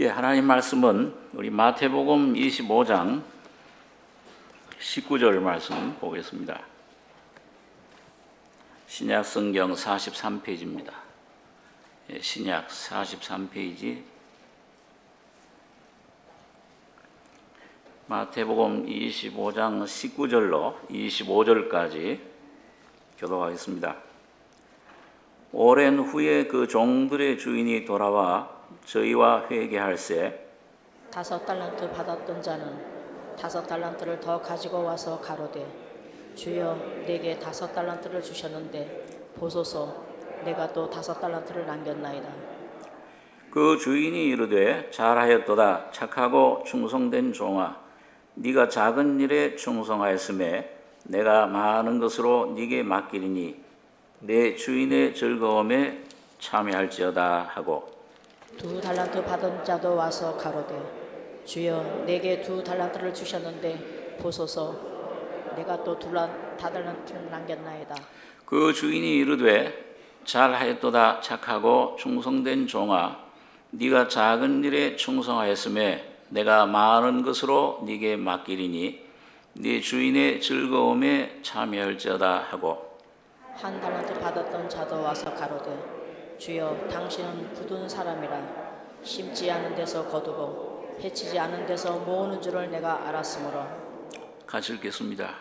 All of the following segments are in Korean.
하나님 말씀은 우리 마태복음 25장 19절 말씀 보겠습니다. 신약 성경 43페이지입니다. 신약 43페이지 마태복음 25장 19절로 25절까지 교독하겠습니다. 오랜 후에 그 종들의 주인이 돌아와 저희와 회개할세 5달란트 받았던 자는 5달란트를 더 가지고 와서 가로되 주여 내게 5달란트를 주셨는데 보소서 내가 또 5달란트를 남겼나이다. 그 주인이 이르되 잘하였도다 착하고 충성된 종아 네가 작은 일에 충성하였음에 내가 많은 것으로 네게 맡기리니 내 주인의 즐거움에 참여할지어다 하고 2달란트 받은 자도 와서 가로되 주여 내게 2달란트를 주셨는데 보소서 내가 또 2달란트를 남겼나이다. 그 주인이 이르되 잘하였도다 착하고 충성된 종아 네가 작은 일에 충성하였음에 내가 많은 것으로 네게 맡기리니 네 주인의 즐거움에 참여할지어다 하고 1달란트 받았던 자도 와서 가로되 주여 당신은 굳은 사람이라 심지 않은 데서 거두고 해치지 않은 데서 모으는 줄을 내가 알았으므로 같이 읽겠습니다.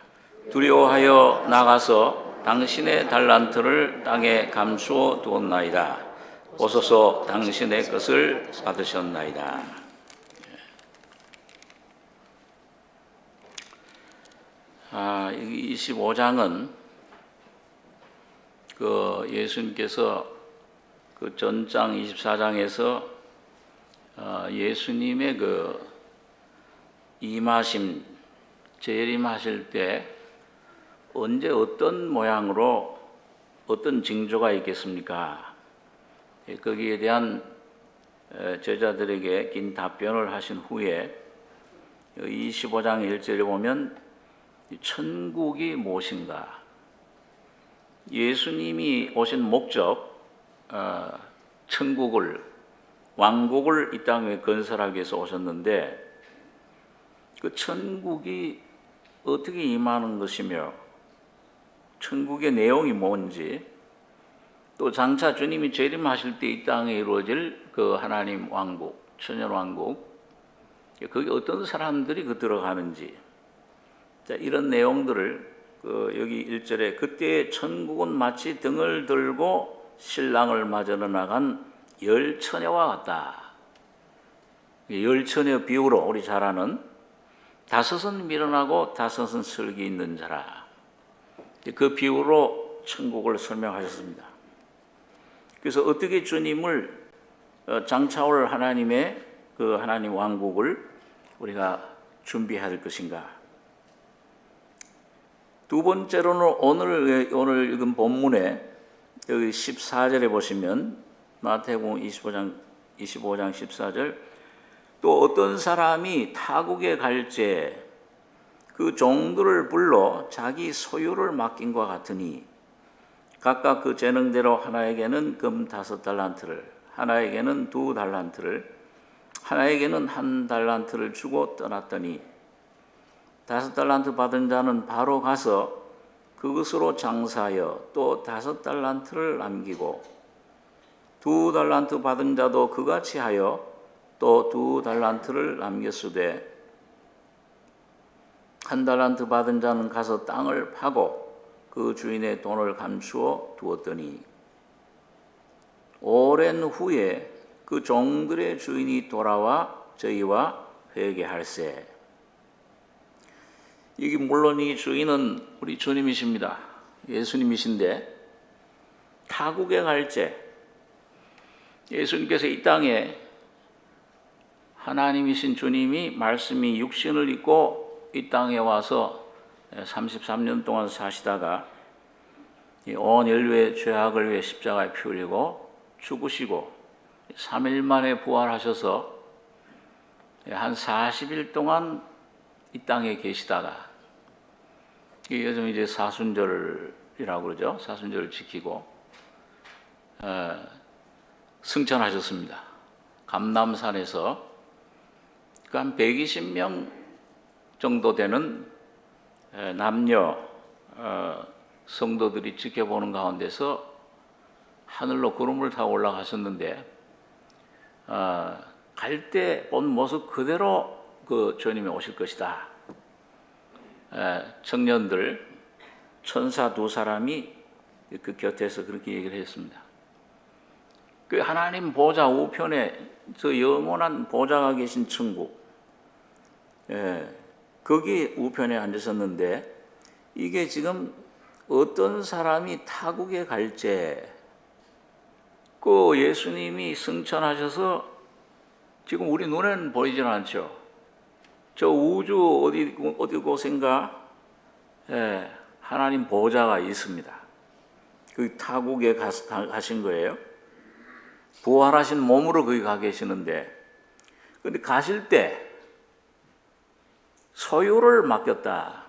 두려워하여 나가서 당신의 달란트를 땅에 감추어 두었나이다. 보소서 당신의 것을 받으셨나이다. 이 25장은 예수님께서 그 전장 24장에서 예수님의 임하심, 재림하실 때 언제 어떤 모양으로 어떤 징조가 있겠습니까? 거기에 대한 제자들에게 긴 답변을 하신 후에 25장 1절에 보면 천국이 무엇인가? 예수님이 오신 목적, 천국을, 왕국을 이 땅에 건설하기 위해서 오셨는데 그 천국이 어떻게 임하는 것이며 천국의 내용이 뭔지 또 장차 주님이 재림하실 때 이 땅에 이루어질 그 하나님 왕국, 천년 왕국 거기 어떤 사람들이 들어가는지 이런 내용들을 여기 1절에 그때 천국은 마치 등을 들고 신랑을 맞으러 나간 열처녀와 같다. 열처녀 비유로 우리 잘 아는 5은 미련하고 5은 슬기 있는 자라. 그 비유로 천국을 설명하셨습니다. 그래서 어떻게 주님을 장차올 하나님의 그 하나님 왕국을 우리가 준비해야 될 것인가? 두 번째로는 오늘 읽은 본문에 여기 14절에 보시면 마태복음 25장 14절 또 어떤 사람이 타국에 갈제 그 종들을 불러 자기 소유를 맡긴 것 같으니 각각 그 재능대로 하나에게는 금 5달란트를 하나에게는 2달란트를 하나에게는 1달란트를 주고 떠났더니 5달란트 받은 자는 바로 가서 그것으로 장사하여 또 5달란트를 남기고 2달란트 받은 자도 그같이 하여 또 2달란트를 남겼으되 1달란트 받은 자는 가서 땅을 파고 그 주인의 돈을 감추어 두었더니 오랜 후에 그 종들의 주인이 돌아와 저희와 회개할세. 이게 물론 이 주인은 우리 주님이십니다. 예수님이신데 타국에 갈제 예수님께서 이 땅에 하나님이신 주님이 말씀이 육신을 입고 이 땅에 와서 33년 동안 사시다가 온 인류의 죄악을 위해 십자가에 피 흘리고 죽으시고 3일 만에 부활하셔서 한 40일 동안 이 땅에 계시다가 요즘 이제 사순절이라고 그러죠. 사순절을 지키고 승천하셨습니다. 감남산에서 한 120명 정도 되는 남녀 성도들이 지켜보는 가운데서 하늘로 구름을 타고 올라가셨는데 갈 때 본 모습 그대로 그 주님이 오실 것이다. 청년들 천사 두 사람이 그 곁에서 그렇게 얘기를 했습니다. 그 하나님 보좌 우편에 저 영원한 보좌가 계신 천국, 거기 우편에 앉으셨는데 이게 지금 어떤 사람이 타국에 갈지 그 예수님이 승천하셔서 지금 우리 눈에는 보이질 않죠. 저 우주 어디 곳인가 하나님 보좌가 있습니다. 그 타국에 가신 거예요. 부활하신 몸으로 거기 가 계시는데, 근데 가실 때 소유를 맡겼다.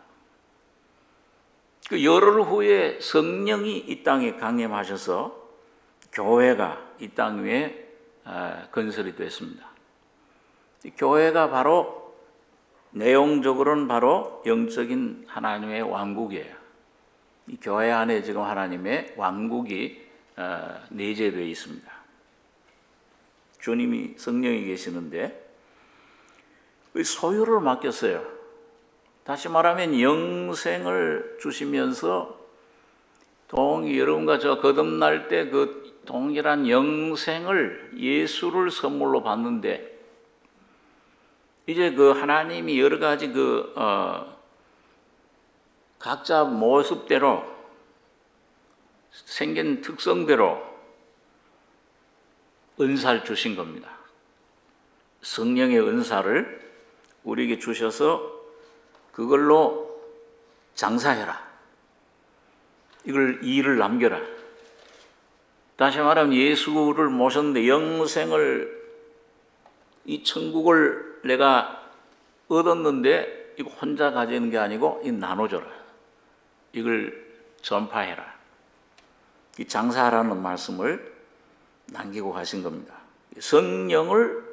그 열흘 후에 성령이 이 땅에 강림하셔서 교회가 이 땅 위에 건설이 됐습니다. 이 교회가 바로 내용적으로는 바로 영적인 하나님의 왕국이에요. 이 교회 안에 지금 하나님의 왕국이 내재되어 있습니다. 주님이 성령이 계시는데 그 소유를 맡겼어요. 다시 말하면 영생을 주시면서 여러분과 저 거듭날 때 그 동일한 영생을 예수를 선물로 받는데 이제 그 하나님이 여러 가지 각자 모습대로 생긴 특성대로 은사를 주신 겁니다. 성령의 은사를 우리에게 주셔서 그걸로 장사해라. 이걸 일을 남겨라. 다시 말하면 예수를 모셨는데 영생을 이 천국을 내가 얻었는데 이거 혼자 가지는 게 아니고 이 나눠줘라. 이걸 전파해라. 이 장사하라는 말씀을 남기고 가신 겁니다. 성령을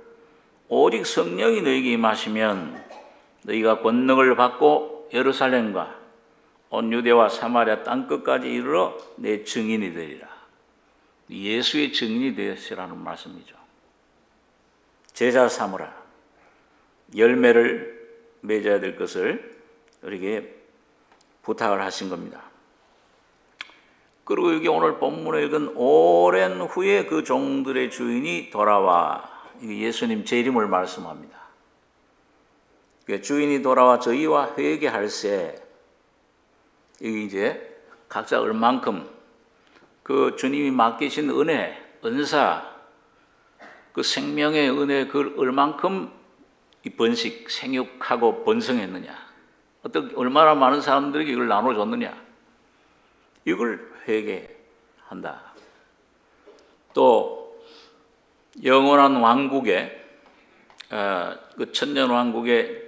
오직 성령이 너에게 임하시면 너희가 권능을 받고 예루살렘과 온 유대와 사마리아 땅끝까지 이르러 내 증인이 되리라. 예수의 증인이 되시라는 말씀이죠. 제자 삼으라. 열매를 맺어야 될 것을 우리에게 부탁을 하신 겁니다. 그리고 여기 오늘 본문에 읽은 오랜 후에 그 종들의 주인이 돌아와, 예수님 재림을 말씀합니다. 주인이 돌아와 저희와 회개할세, 여기 이제 각자 얼만큼 그 주님이 맡기신 은혜, 은사, 그 생명의 은혜 그 얼만큼 이 번식, 생육하고 번성했느냐, 얼마나 많은 사람들에게 이걸 나눠줬느냐, 이걸 회개한다. 또 영원한 왕국에 그 천년 왕국에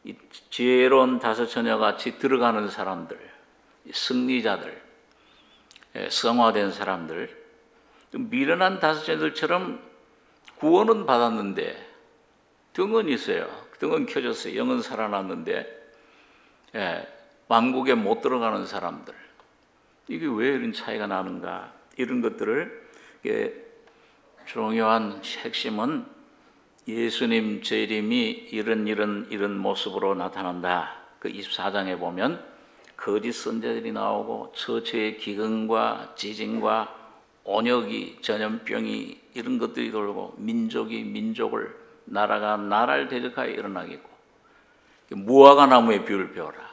이 지혜로운 다섯 처녀 같이 들어가는 사람들, 승리자들, 성화된 사람들, 미련한 다섯 처녀들처럼 구원은 받았는데 등은 있어요. 등은 켜졌어요. 영은 살아났는데 왕국에 못 들어가는 사람들, 이게 왜 이런 차이가 나는가? 이런 것들을 중요한 핵심은 예수님 재림이 이런 모습으로 나타난다. 그 24장에 보면 거짓 선지자들이 나오고 처처의 기근과 지진과 온역이, 전염병이 이런 것들이 돌고 민족이 민족을, 나라가 나라를 대적하여 일어나겠고, 무화과 나무의 비유를 배워라.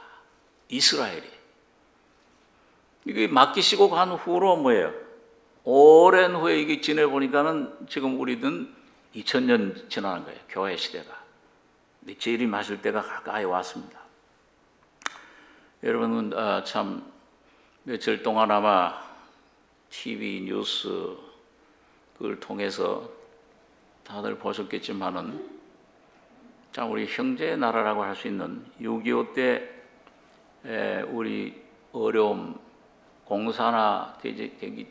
이스라엘이 이게 맡기시고 간 후로 뭐예요? 오랜 후에 이게 지내보니까는 지금 우리는 2000년 지나는 거예요. 교회 시대가. 재림하실 때가 가까이 왔습니다. 여러분은 참 며칠 동안 아마 TV 뉴스 그걸 통해서 다들 보셨겠지만은 참 우리 형제의 나라라고 할 수 있는 6.25 때 우리 어려움 공산화 되기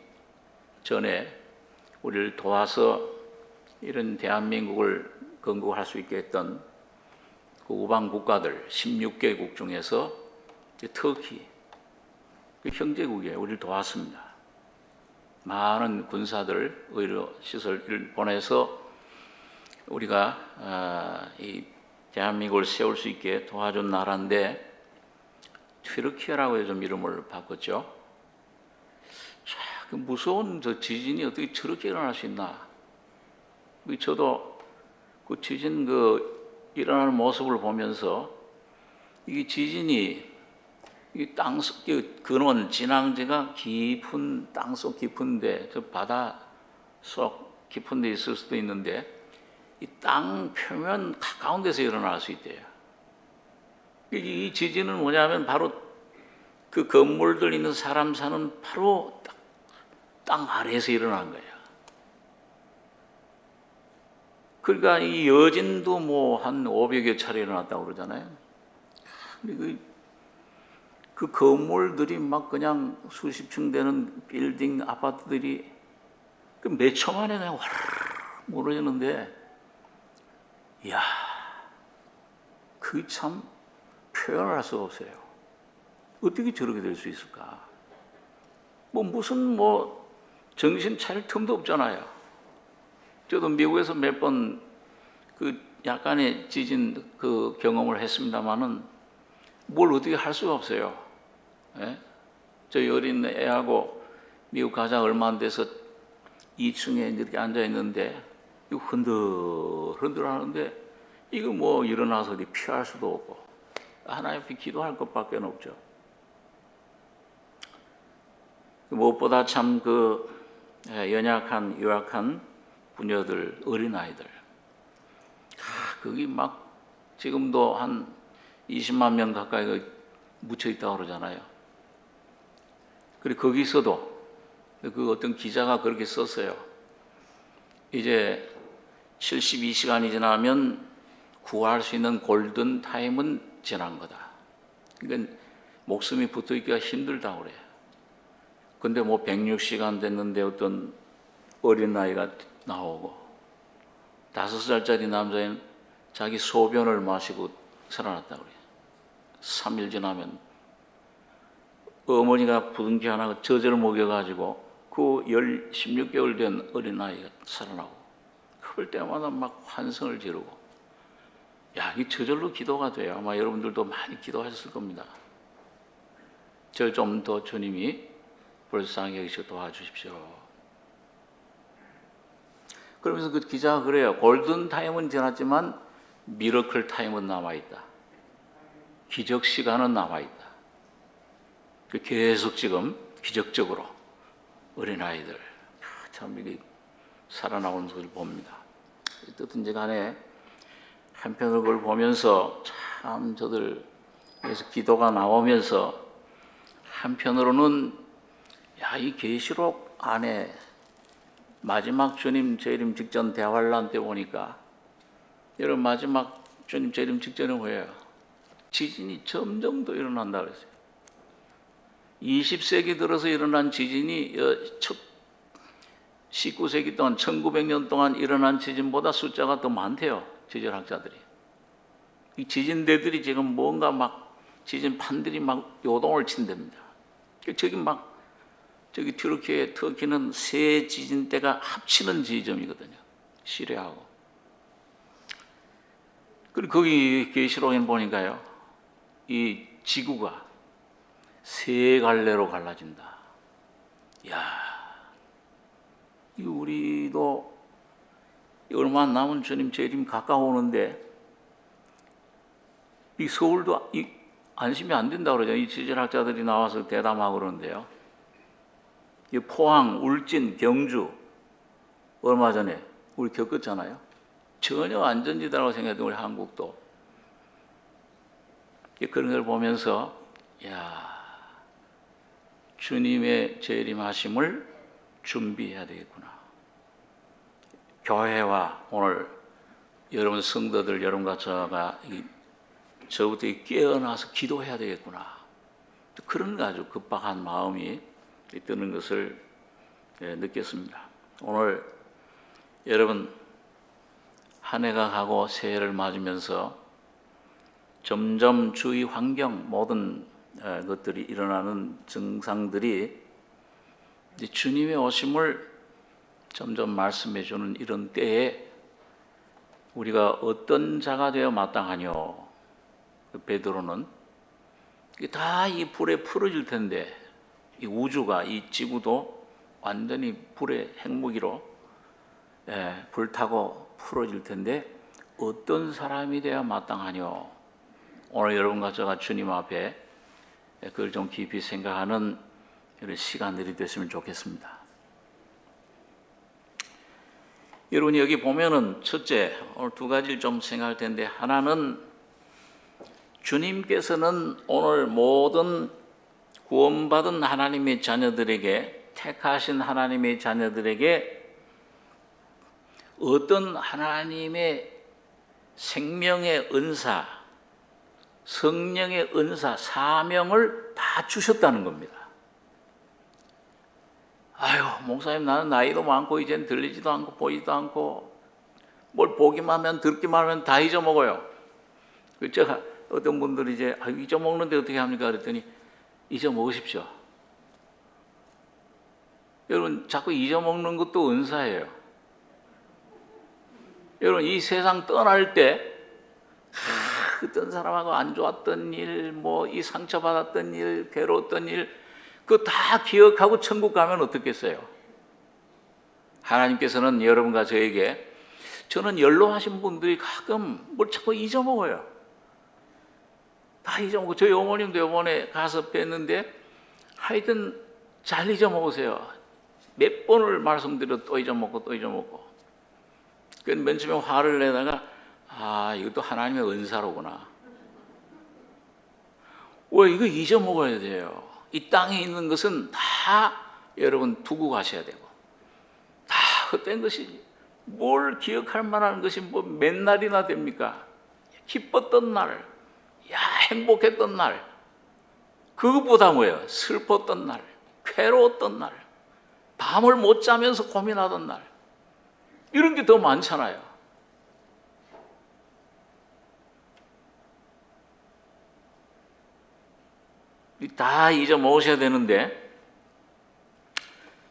전에 우리를 도와서 이런 대한민국을 건국할 수 있게 했던 그 우방 국가들 16개국 중에서 터키 그 형제국이에요. 우리를 도왔습니다. 많은 군사들, 의료 시설을 보내서 우리가 이 대한민국을 세울 수 있게 도와준 나라인데 튀르키예라고 요즘 이름을 바꿨죠. 그 무서운 저 지진이 어떻게 저렇게 일어날 수 있나? 저도 그 지진 일어나는 모습을 보면서 이게 지진이 이 땅속 근원 진앙지가 깊은 땅속 깊은데 저 바다 속 깊은데 있을 수도 있는데 이 땅 표면 가까운 데서 일어날 수 있대요. 이 지진은 뭐냐면 바로 그 건물들 있는 사람 사는 바로 땅 아래에서 일어난 거예요. 그러니까 이 여진도 뭐 한 500여 차례 일어났다고 그러잖아요. 그 건물들이 막 그냥 수십 층 되는 빌딩 아파트들이 몇 초 만에 그냥 와르르 무너지는데, 이야, 그게 참 표현을 할 수가 없어요. 어떻게 저렇게 될 수 있을까? 무슨 정신 차릴 틈도 없잖아요. 저도 미국에서 몇 번 약간의 지진 경험을 했습니다만은 뭘 어떻게 할 수가 없어요. 예? 저희 어린 애하고 미국 가자 얼마 안 돼서 2층에 이렇게 앉아 있는데 이거 흔들 하는데 이거 일어나서 어디 피할 수도 없고 하나님 앞에 기도할 것밖에 없죠. 무엇보다 참 연약한 유약한 부녀들, 어린아이들 거기 막 지금도 한 20만 명 가까이 묻혀 있다고 그러잖아요. 그리고 거기서도 어떤 기자가 그렇게 썼어요. 이제 72시간이 지나면 구할 수 있는 골든 타임은 지난 거다. 그러니까 목숨이 붙어 있기가 힘들다고 그래요. 근데 106시간 됐는데 어떤 어린아이가 나오고 5살짜리 남자애는 자기 소변을 마시고 살아났다고 그래요. 3일 지나면 어머니가 부둥키 하나 저절 먹여가지고 16개월 된 어린아이가 살아나고 그럴 때마다 막 환성을 지르고 이게 저절로 기도가 돼요. 아마 여러분들도 많이 기도하셨을 겁니다. 저 좀 더 주님이 불쌍히 여기서 도와주십시오. 그러면서 그 기자가 그래요. 골든 타임은 지났지만 미러클 타임은 남아있다. 기적 시간은 남아있다. 계속 지금 기적적으로 어린아이들 참 이게 살아나오는 것을 봅니다. 어떻든지 간에 한편으로 그걸 보면서 참 저들에서 기도가 나오면서 한편으로는 이 계시록 안에 마지막 주님 재림 직전 대환란 때 보니까 여러분 마지막 주님 재림 직전에 뭐예요? 지진이 점점 더 일어난다 그랬어요. 20세기 들어서 일어난 지진이 19세기 동안 1900년 동안 일어난 지진보다 숫자가 더 많대요. 지질학자들이. 이 지진대들이 지금 뭔가 지진판들이 요동을 친답니다. 저기 터키는 세 지진대가 합치는 지점이거든요. 시리아하고. 그리고 거기 계시록에 보니까요. 이 지구가 세 갈래로 갈라진다. 우리도 얼마 안 남은 주님 재림 가까워오는데 이 서울도 안심이 안 된다 그러죠. 이 지질학자들이 나와서 대담하고 그러는데요. 이 포항, 울진, 경주 얼마 전에 우리 겪었잖아요. 전혀 안전지대라고 생각했던 우리 한국도 그런 걸 보면서 주님의 재림하심을 준비해야 되겠구나. 교회와 오늘 여러분 성도들 여러분과 저부터 깨어나서 기도해야 되겠구나. 그런 아주 급박한 마음이 드는 것을 느꼈습니다. 오늘 여러분 한 해가 가고 새해를 맞으면서 점점 주위 환경 모든 것들이 일어나는 증상들이 이제 주님의 오심을 점점 말씀해 주는 이런 때에 우리가 어떤 자가 되어 마땅하뇨? 베드로는 다 이 불에 풀어질 텐데, 이 우주가, 이 지구도 완전히 불의 핵무기로 불타고 풀어질 텐데 어떤 사람이 되어야 마땅하뇨? 오늘 여러분과 제가 주님 앞에 그걸 좀 깊이 생각하는 이런 시간들이 됐으면 좋겠습니다. 여러분이 여기 보면은 첫째, 오늘 두 가지를 좀 생각할 텐데, 하나는 주님께서는 오늘 모든 구원받은 하나님의 자녀들에게, 택하신 하나님의 자녀들에게 어떤 하나님의 생명의 은사, 성령의 은사, 사명을 다 주셨다는 겁니다. 아유, 목사님, 나는 나이도 많고 이젠 들리지도 않고 보이지도 않고 뭘 보기만 하면 듣기만 하면 다 잊어먹어요. 제가 어떤 분들이 이제 잊어먹는데 어떻게 합니까? 그랬더니 잊어먹으십시오. 여러분, 자꾸 잊어먹는 것도 은사예요. 여러분, 이 세상 떠날 때 어떤 사람하고 안 좋았던 일, 뭐 이 상처받았던 일, 괴로웠던 일, 그거 다 기억하고 천국 가면 어떻겠어요? 하나님께서는 여러분과 저에게, 저는 연로하신 분들이 가끔 뭘 자꾸 잊어먹어요. 다 잊어먹고, 저희 어머님도 이번에 가서 뵀는데 하여튼 잘 잊어먹으세요. 몇 번을 말씀드려 또 잊어먹고 또 잊어먹고. 그래서 맨 처음에 화를 내다가 이것도 하나님의 은사로구나. 왜 이거 잊어먹어야 돼요? 이 땅에 있는 것은 다 여러분 두고 가셔야 되고, 다 헛된 것이지. 뭘 기억할 만한 것이 뭐 몇 날이나 됩니까? 기뻤던 날, 행복했던 날, 그것보다 뭐예요? 슬펐던 날, 괴로웠던 날, 밤을 못 자면서 고민하던 날, 이런 게 더 많잖아요. 다 잊어먹으셔야 되는데,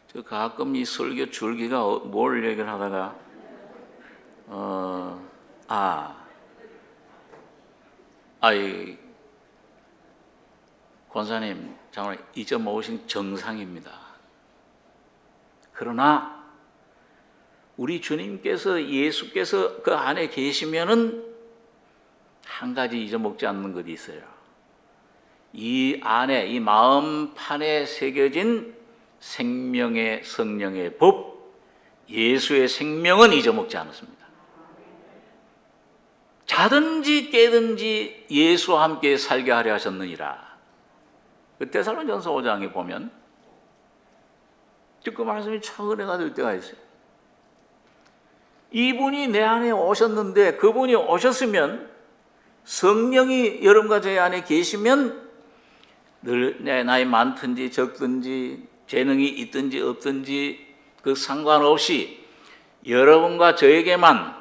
저 가끔 이 설교 줄기가 뭘 얘기를 하다가 이 권사님 정말 잊어먹으신 정상입니다. 그러나 우리 주님께서, 예수께서 그 안에 계시면은 한 가지 잊어먹지 않는 것이 있어요. 이 안에, 이 마음판에 새겨진 생명의 성령의 법, 예수의 생명은 잊어먹지 않았습니다. 자든지 깨든지 예수와 함께 살게 하려 하셨느니라. 데살로니가전서 5장에 보면 그 말씀이 참 은혜가 될 때가 있어요. 이분이 내 안에 오셨는데, 그분이 오셨으면, 성령이 여러분과 제 안에 계시면 늘 내 나이 많든지 적든지 재능이 있든지 없든지 그 상관없이 여러분과 저에게만,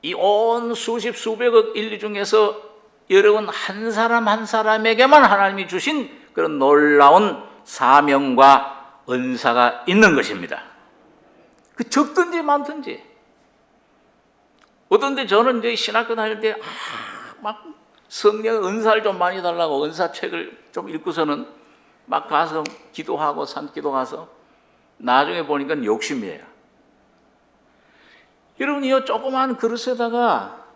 이 온 수십 수백억 인류 중에서 여러분 한 사람 한 사람에게만 하나님이 주신 그런 놀라운 사명과 은사가 있는 것입니다. 그 적든지 많든지. 어떤데 저는 이제 신학교 다닐 때 막 성령의 은사를 좀 많이 달라고 은사책을 좀 읽고서는 막 가서 기도하고 산기도 가서, 나중에 보니까 욕심이에요. 여러분, 이 조그만 그릇에다가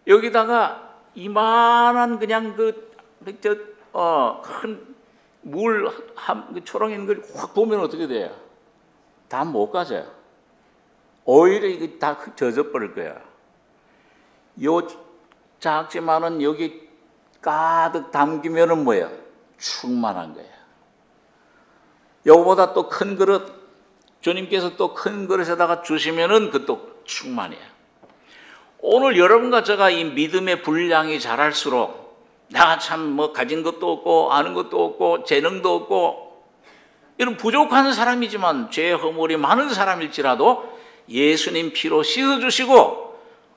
여기다가 이만한 그냥 큰 물 초롱 있는 걸 확 보면 어떻게 돼요? 다 못 가져요. 오히려 이게 다 젖어버릴 거야. 요 작지만은 여기 가득 담기면은 뭐예요? 충만한 거예요. 요거보다 또 큰 그릇, 주님께서 또 큰 그릇에다가 주시면은 그것도 충만해요. 오늘 여러분과 제가 이 믿음의 분량이 자랄수록, 내가 참 뭐 가진 것도 없고 아는 것도 없고 재능도 없고 이런 부족한 사람이지만, 죄 허물이 많은 사람일지라도 예수님 피로 씻어주시고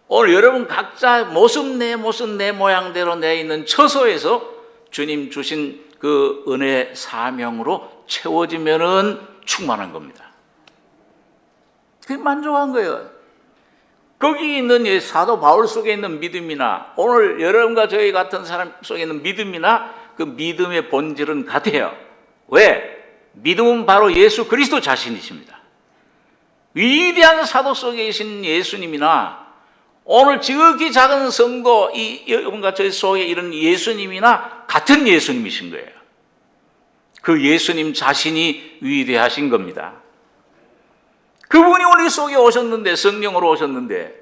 오늘 여러분 각자 모습 내 모양대로 내 있는 처소에서 주님 주신 그 은혜 사명으로 채워지면은 충만한 겁니다. 그게 만족한 거예요. 거기 있는 사도 바울 속에 있는 믿음이나 오늘 여러분과 저희 같은 사람 속에 있는 믿음이나 그 믿음의 본질은 같아요. 왜? 믿음은 바로 예수 그리스도 자신이십니다. 위대한 사도 속에 계신 예수님이나 오늘 지극히 작은 성도 여러분과 저희 속에 이런 예수님이나 같은 예수님이신 거예요. 그 예수님 자신이 위대하신 겁니다. 그분이 우리 속에 오셨는데, 성령으로 오셨는데,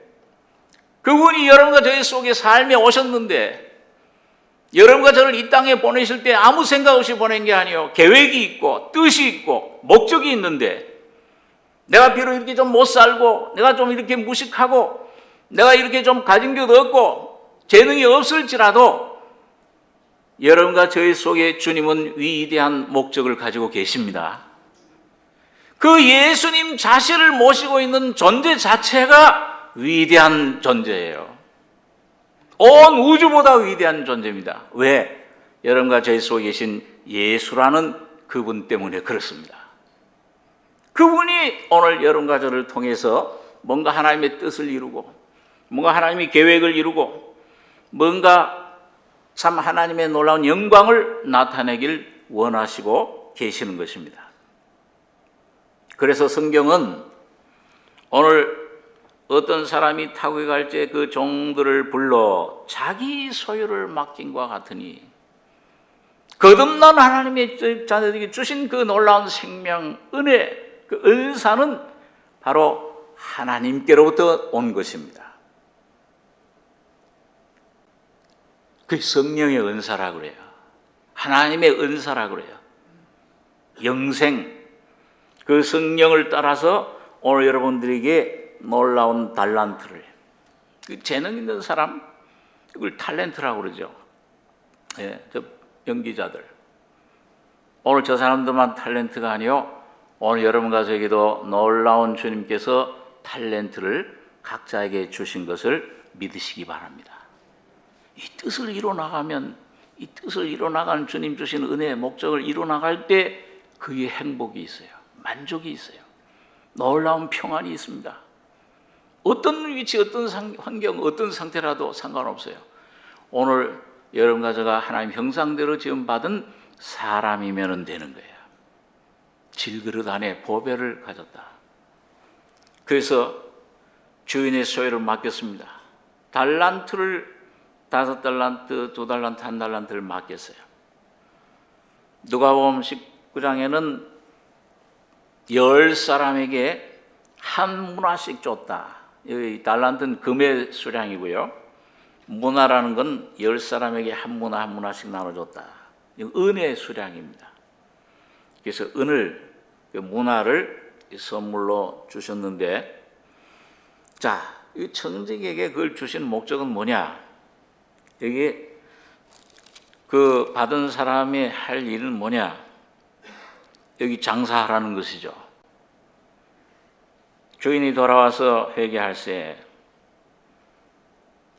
그분이 여러분과 저희 속에 삶에 오셨는데, 여러분과 저를 이 땅에 보내실 때 아무 생각 없이 보낸 게 아니에요. 계획이 있고 뜻이 있고 목적이 있는데, 내가 비록 이렇게 좀 못 살고 내가 좀 이렇게 무식하고 내가 이렇게 좀 가진 것 없고 재능이 없을지라도 여러분과 저희 속에 주님은 위대한 목적을 가지고 계십니다. 그 예수님 자신을 모시고 있는 존재 자체가 위대한 존재예요. 온 우주보다 위대한 존재입니다. 왜? 여러분과 저희 속에 계신 예수라는 그분 때문에 그렇습니다. 그분이 오늘 여러분과 저를 통해서 뭔가 하나님의 뜻을 이루고 뭔가 하나님의 계획을 이루고 뭔가 참 하나님의 놀라운 영광을 나타내길 원하시고 계시는 것입니다. 그래서 성경은 오늘 어떤 사람이 타국에 갈 때 그 종들을 불러 자기 소유를 맡긴과 같으니 거듭난 하나님의 자녀들에게 주신 그 놀라운 생명, 은혜, 그 은사는 바로 하나님께로부터 온 것입니다. 그게 성령의 은사라고 그래요. 하나님의 은사라고 그래요. 영생, 그 성령을 따라서 오늘 여러분들에게 놀라운 달란트를, 그 재능 있는 사람, 그걸 탤런트라고 그러죠. 예, 저 연기자들. 오늘 저 사람들만 탤런트가 아니요, 오늘 여러분과 저에게도 놀라운 주님께서 탤런트를 각자에게 주신 것을 믿으시기 바랍니다. 이 뜻을 이뤄나가면, 이 뜻을 이뤄나가는 주님 주신 은혜의 목적을 이뤄나갈 때 그게 행복이 있어요. 만족이 있어요. 놀라운 평안이 있습니다. 어떤 위치, 어떤 환경, 어떤 상태라도 상관없어요. 오늘 여러분과 제가 하나님 형상대로 지음받은 사람이면 되는 거예요. 질그릇 안에 보배를 가졌다. 그래서 주인의 소유를 맡겼습니다. 달란트를 5달란트, 2달란트, 1달란트를 맡겼어요. 누가복음 19장에는 10사람에게 한 문화씩 줬다. 여기 달란트는 금의 수량이고요. 문화라는 건 10사람에게 한 문화씩 나눠줬다. 은혜의 수량입니다. 그래서 은을, 문화를 선물로 주셨는데, 자, 이 청직에게 그걸 주신 목적은 뭐냐? 여기 그 받은 사람이 할 일은 뭐냐? 여기 장사하라는 것이죠. 주인이 돌아와서 회개할세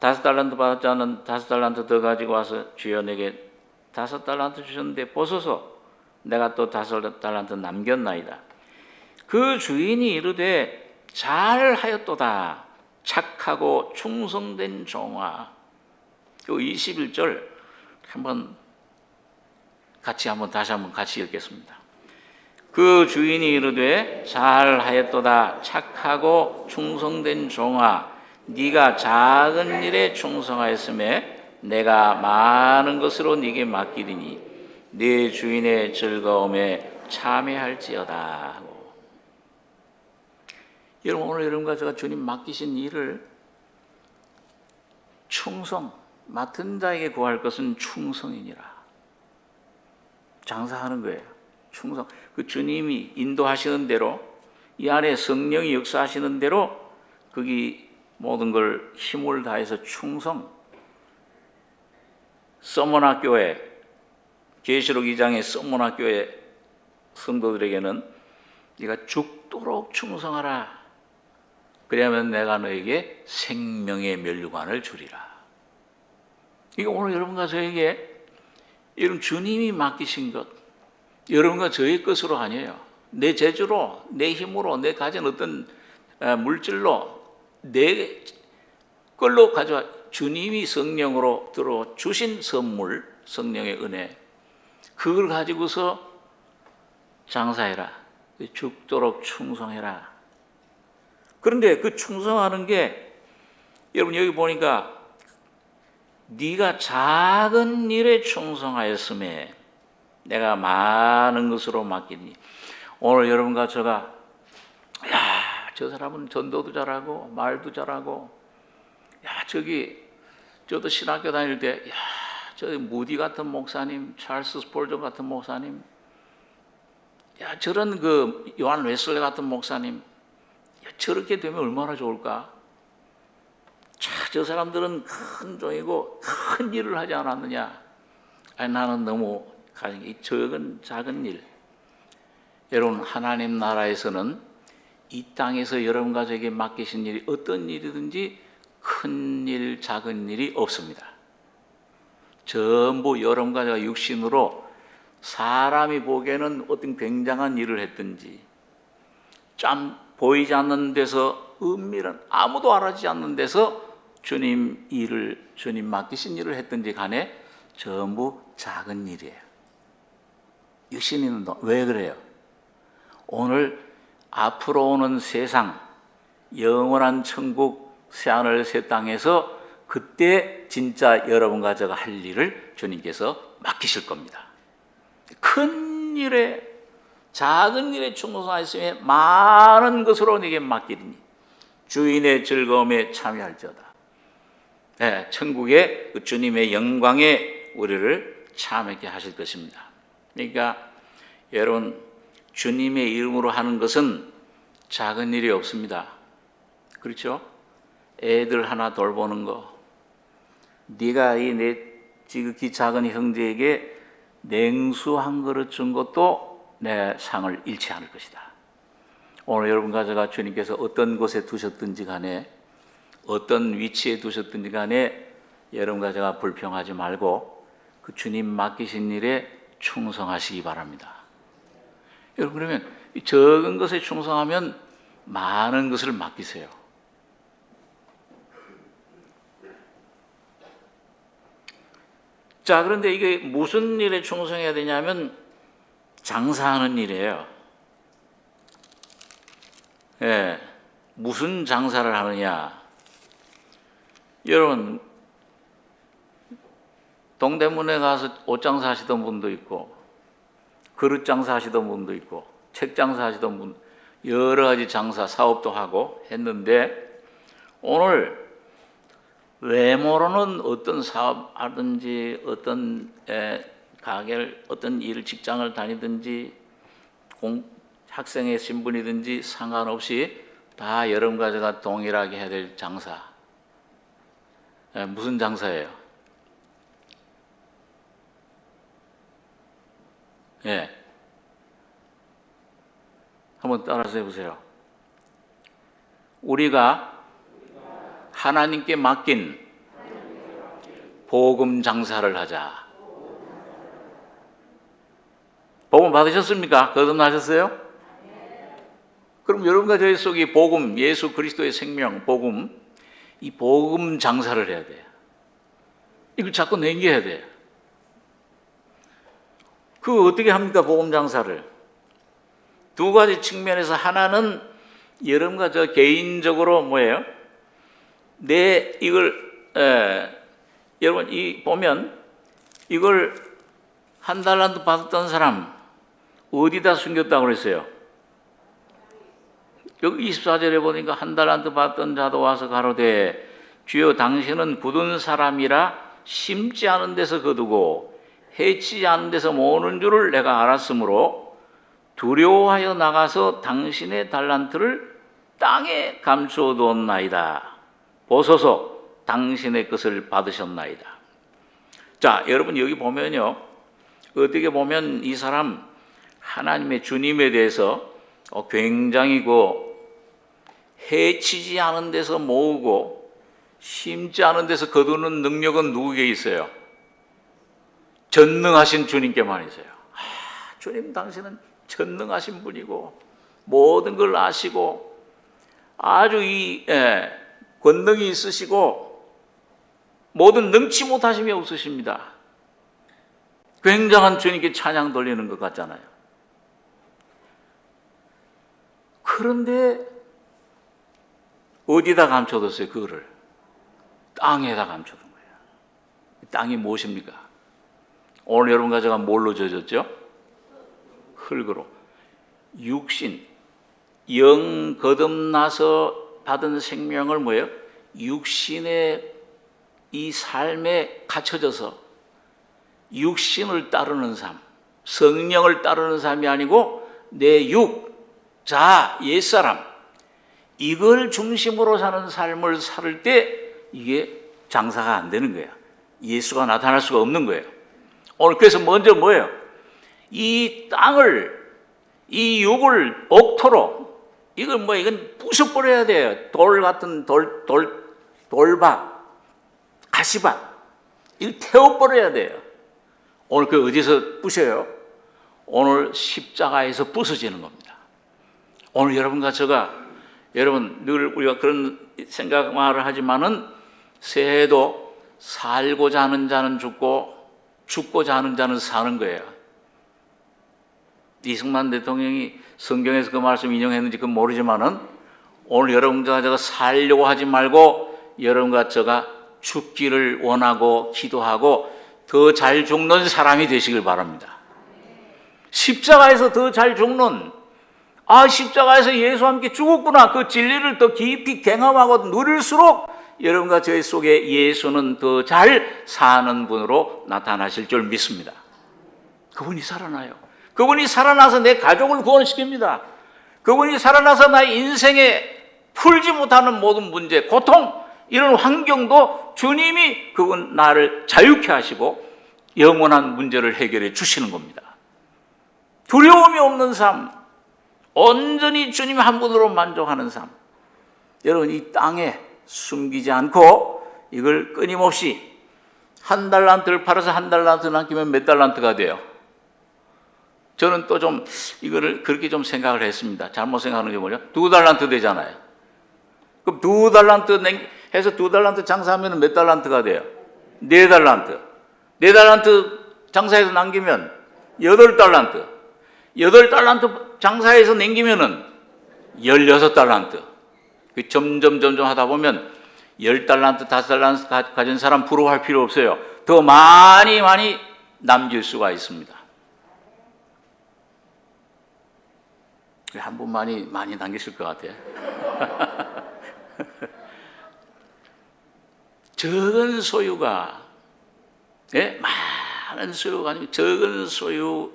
5달란트 받았지 않은 5달란트 더 가지고 와서 주여 내게 5달란트 주셨는데 보소서 내가 또 5달란트 남겼나이다. 그 주인이 이르되 잘하였도다 착하고 충성된 종아. 그 21절 다시 한번 같이 읽겠습니다. 그 주인이 이르되 잘하였도다 착하고 충성된 종아 네가 작은 일에 충성하였음에 내가 많은 것으로 네게 맡기리니 네 주인의 즐거움에 참여할지어다 하고. 여러분 오늘 여러분과 제가 주님 맡기신 일을 충성, 맡은 자에게 구할 것은 충성이니라. 장사하는 거예요. 충성. 그 주님이 인도하시는 대로 이 안에 성령이 역사하시는 대로 거기 모든 걸 힘을 다해서 충성. 서머나 교회 계시록 2장의 서머나 교회 성도들에게는 네가 죽도록 충성하라. 그러면 내가 너에게 생명의 면류관을 주리라. 이게 오늘 여러분과 저에게 이런 주님이 맡기신 것, 여러분과 저의 것으로 아니에요. 내 재주로, 내 힘으로, 내 가진 어떤 물질로 내 걸로 가져와 주님이 성령으로 들어 주신 선물, 성령의 은혜, 그걸 가지고서 장사해라. 죽도록 충성해라. 그런데 그 충성하는 게 여러분 여기 보니까 네가 작은 일에 충성하였음에 내가 많은 것으로 맡기니. 오늘 여러분과 제가 저 사람은 전도도 잘하고 말도 잘하고 저도 신학교 다닐 때 저 무디 같은 목사님, 찰스 스폴전 같은 목사님, 저런 그 요한 웨슬레 같은 목사님, 저렇게 되면 얼마나 좋을까? 저 사람들은 큰 종이고 큰 일을 하지 않았느냐? 나는 너무 적은 작은 일. 여러분, 하나님 나라에서는 이 땅에서 여러분과 저에게 맡기신 일이 어떤 일이든지 큰 일, 작은 일이 없습니다. 전부 여러분과 제가 육신으로 사람이 보기에는 어떤 굉장한 일을 했든지, 보이지 않는 데서 은밀한 아무도 알아주지 않는 데서 주님 맡기신 일을 했든지 간에 전부 작은 일이에요. 육신이 있는 동안. 왜 그래요? 오늘 앞으로 오는 세상, 영원한 천국, 새하늘 새 땅에서 그때 진짜 여러분과 제가 할 일을 주님께서 맡기실 겁니다. 큰 일에, 작은 일에 충성하였으면 많은 것으로 네게 맡기리니 주인의 즐거움에 참여할지어다. 네, 천국의 그 주님의 영광에 우리를 참여하게 하실 것입니다. 그러니까 여러분, 주님의 이름으로 하는 것은 작은 일이 없습니다. 그렇죠? 애들 하나 돌보는 거, 네가 내 지극히 작은 형제에게 냉수 한 그릇 준 것도 내 상을 잃지 않을 것이다. 오늘 여러분과 제가 주님께서 어떤 곳에 두셨든지 간에, 어떤 위치에 두셨든지 간에 여러분과 제가 불평하지 말고 그 주님 맡기신 일에 충성하시기 바랍니다. 여러분, 그러면 적은 것에 충성하면 많은 것을 맡기세요. 자, 그런데 이게 무슨 일에 충성해야 되냐면 장사하는 일이에요. 예, 무슨 장사를 하느냐? 여러분, 동대문에 가서 옷 장사하시던 분도 있고, 그릇 장사하시던 분도 있고, 책 장사하시던 분, 여러 가지 장사, 사업도 하고 했는데, 오늘 외모로는 어떤 사업하든지 어떤 가게를, 어떤 일, 직장을 다니든지 학생의 신분이든지 상관없이 다 여러분과 제가 동일하게 해야 될 장사. 무슨 장사예요? 한번 따라서 해보세요. 우리가 하나님께 맡긴 복음 장사를 하자. 복음 받으셨습니까? 거듭나셨어요? 그럼 여러분과 저희 속에 복음, 예수 그리스도의 생명, 복음, 이 복음 장사를 해야 돼요. 이걸 자꾸 남겨야 돼요. 그거 어떻게 합니까? 복음 장사를. 두 가지 측면에서, 하나는 여러분과 저 개인적으로 뭐예요? 여러분, 보면 이걸 한 달란트 받았던 사람 어디다 숨겼다고 그랬어요? 여기 24절에 보니까 한 달란트 받던 자도 와서 가로되 주여 당신은 굳은 사람이라 심지 않은 데서 거두고 해치지 않은 데서 모으는 줄을 내가 알았으므로 두려워하여 나가서 당신의 달란트를 땅에 감추어 두었나이다. 보소서 당신의 것을 받으셨나이다. 자, 여러분 여기 보면요, 어떻게 보면 이 사람 하나님의 주님에 대해서 굉장히 해치지 않은 데서 모으고 심지 않은 데서 거두는 능력은 누구에게 있어요? 전능하신 주님께만 있어요. 주님 당신은 전능하신 분이고 모든 걸 아시고 아주 권능이 있으시고 모든 능치 못하심이 없으십니다. 굉장한 주님께 찬양 돌리는 것 같잖아요. 그런데 어디다 감춰뒀어요? 그거를 땅에다 감춰둔 거예요. 땅이 무엇입니까? 오늘 여러분과 제가 뭘로 젖었죠? 흙으로. 육신, 영 거듭나서 받은 생명을 뭐예요? 육신의 이 삶에 갇혀져서 육신을 따르는 삶, 성령을 따르는 삶이 아니고 내 육, 자, 옛사람, 이걸 중심으로 사는 삶을 살 때 이게 장사가 안 되는 거야. 예수가 나타날 수가 없는 거예요. 오늘 그래서 먼저 뭐예요? 이 땅을, 이 육을 옥토로, 이건 부숴버려야 돼요. 돌 같은 돌밭, 가시밭, 이걸 태워버려야 돼요. 오늘 그 어디서 부셔요? 오늘 십자가에서 부서지는 겁니다. 오늘 여러분과 제가, 여러분 늘 우리가 그런 생각말을 하지만은 새해도 살고자 하는 자는 죽고 죽고자 하는 자는 사는 거예요. 이승만 대통령이 성경에서 그 말씀 인용했는지 그건 모르지만은 오늘 여러분과 제가 살려고 하지 말고 여러분과 제가 죽기를 원하고 기도하고 더 잘 죽는 사람이 되시길 바랍니다. 십자가에서 더 잘 죽는, 십자가에서 예수와 함께 죽었구나, 그 진리를 더 깊이 경험하고 누릴수록 여러분과 저희 속에 예수는 더 잘 사는 분으로 나타나실 줄 믿습니다. 그분이 살아나요. 그분이 살아나서 내 가족을 구원시킵니다. 그분이 살아나서 나의 인생에 풀지 못하는 모든 문제, 고통, 이런 환경도 주님이 그분 나를 자유케 하시고 영원한 문제를 해결해 주시는 겁니다. 두려움이 없는 삶, 온전히 주님 한 분으로 만족하는 삶. 여러분 이 땅에 숨기지 않고 이걸 끊임없이 한 달란트를 팔아서 한 달란트 남기면 몇 달란트가 돼요? 저는 또 좀 이거를 그렇게 좀 생각을 했습니다. 잘못 생각하는 게 뭐냐? 2달란트 되잖아요. 그럼 2달란트 해서 2달란트 장사하면 몇 달란트가 돼요? 4달란트. 4달란트 장사해서 남기면 8달란트. 8달란트 장사해서 남기면은 16달란트. 점점 하다 보면 10달란트, 5달란트 가진 사람 부러워할 필요 없어요. 더 많이 남길 수가 있습니다. 한 분 많이 남기실 것 같아요. 적은 소유가, 많은 소유가 아니고 적은 소유,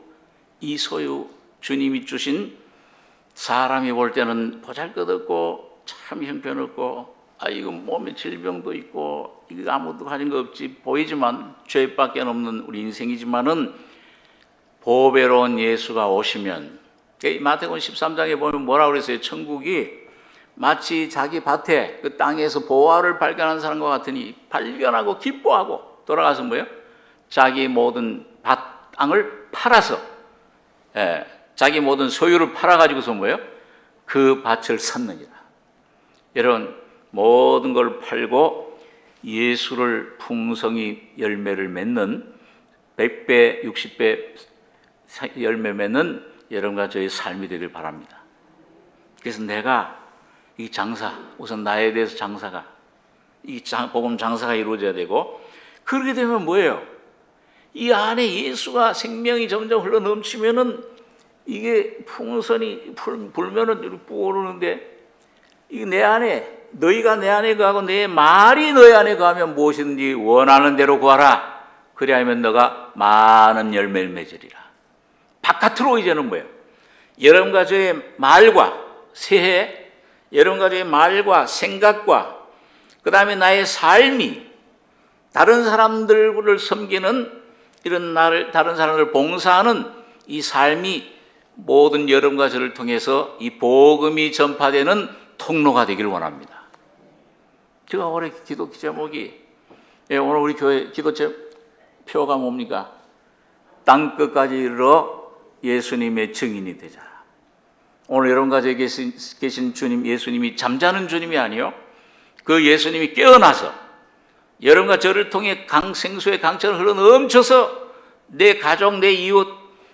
이 소유 주님이 주신, 사람이 볼 때는 보잘것없고 참 형편없고 이거 몸에 질병도 있고 이거 아무것도 가진 거 없지 보이지만 죄밖에 없는 우리 인생이지만은 보배로운 예수가 오시면, 마태복음 13장에 보면 뭐라고 그랬어요? 천국이 마치 자기 밭에 그 땅에서 보화를 발견한 사람과 같으니 발견하고 기뻐하고 돌아가서 뭐예요? 자기 모든 땅을 팔아서, 자기 모든 소유를 팔아가지고서 뭐예요? 그 밭을 샀느니라. 여러분 모든 걸 팔고 예수를 풍성히 열매를 맺는 100배, 60배 열매 맺는 여러분과 저의 삶이 되길 바랍니다. 그래서 내가 이 장사, 우선 나에 대해서 장사가, 복음 장사가 이루어져야 되고, 그렇게 되면 뭐예요? 이 안에 예수가 생명이 점점 흘러 넘치면은 이게 풍선이 불면은 이렇게 부어오르는데, 이게 내 안에, 너희가 내 안에 거하고 내 말이 너희 안에 거하면 무엇이든지 원하는 대로 구하라. 그리하면 너가 많은 열매를 맺으리라. 바깥으로 이제는 뭐예요? 여러분과 저의 말과 새해, 여러분과 저의 말과 생각과 그 다음에 나의 삶이 다른 사람들을 섬기는 이런 다른 사람을 봉사하는 이 삶이 모든 여러분과 저를 통해서 이 복음이 전파되는 통로가 되길 원합니다. 제가 올해 기도 제목이 오늘 우리 교회 기도 표가 뭡니까? 땅끝까지 이르러 예수님의 증인이 되자. 오늘 여러분 가정에 계신 주님, 예수님이 잠자는 주님이 아니요, 그 예수님이 깨어나서 여러분과 저를 통해 생수의 강처럼 흘러 넘쳐서 내 가족, 내 이웃,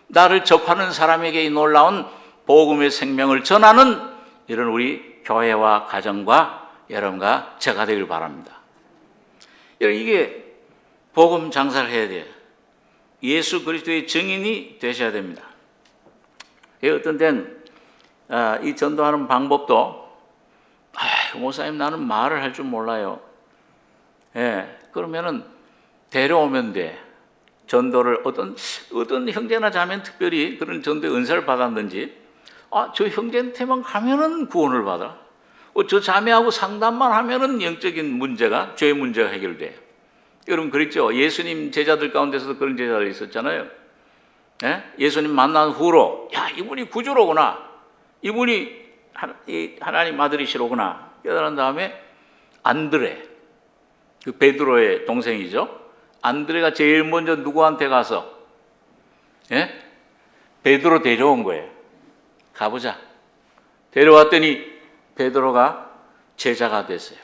나를 접하는 사람에게 이 놀라운 복음의 생명을 전하는 이런 우리 교회와 가정과 여러분과 제가 되길 바랍니다. 여러분, 이게 복음 장사를 해야 돼요. 예수 그리스도의 증인이 되셔야 됩니다. 어떤 때는 이 전도하는 방법도 목사님 나는 말을 할 줄 몰라요. 그러면은 데려오면 돼. 전도를 어떤 형제나 자매는 특별히 그런 전도의 은사를 받았는지 저 형제한테만 가면은 구원을 받아. 저 자매하고 상담만 하면은 영적인 문제가, 죄의 문제가 해결돼. 여러분 그랬죠? 예수님 제자들 가운데서도 그런 제자들이 있었잖아요. 예수님 만난 후로 이분이 구주로구나, 이분이 하나님 아들이시로구나 깨달은 다음에 안드레, 그 베드로의 동생이죠. 안드레가 제일 먼저 누구한테 가서 베드로 데려온 거예요. 가보자. 데려왔더니 베드로가 제자가 됐어요.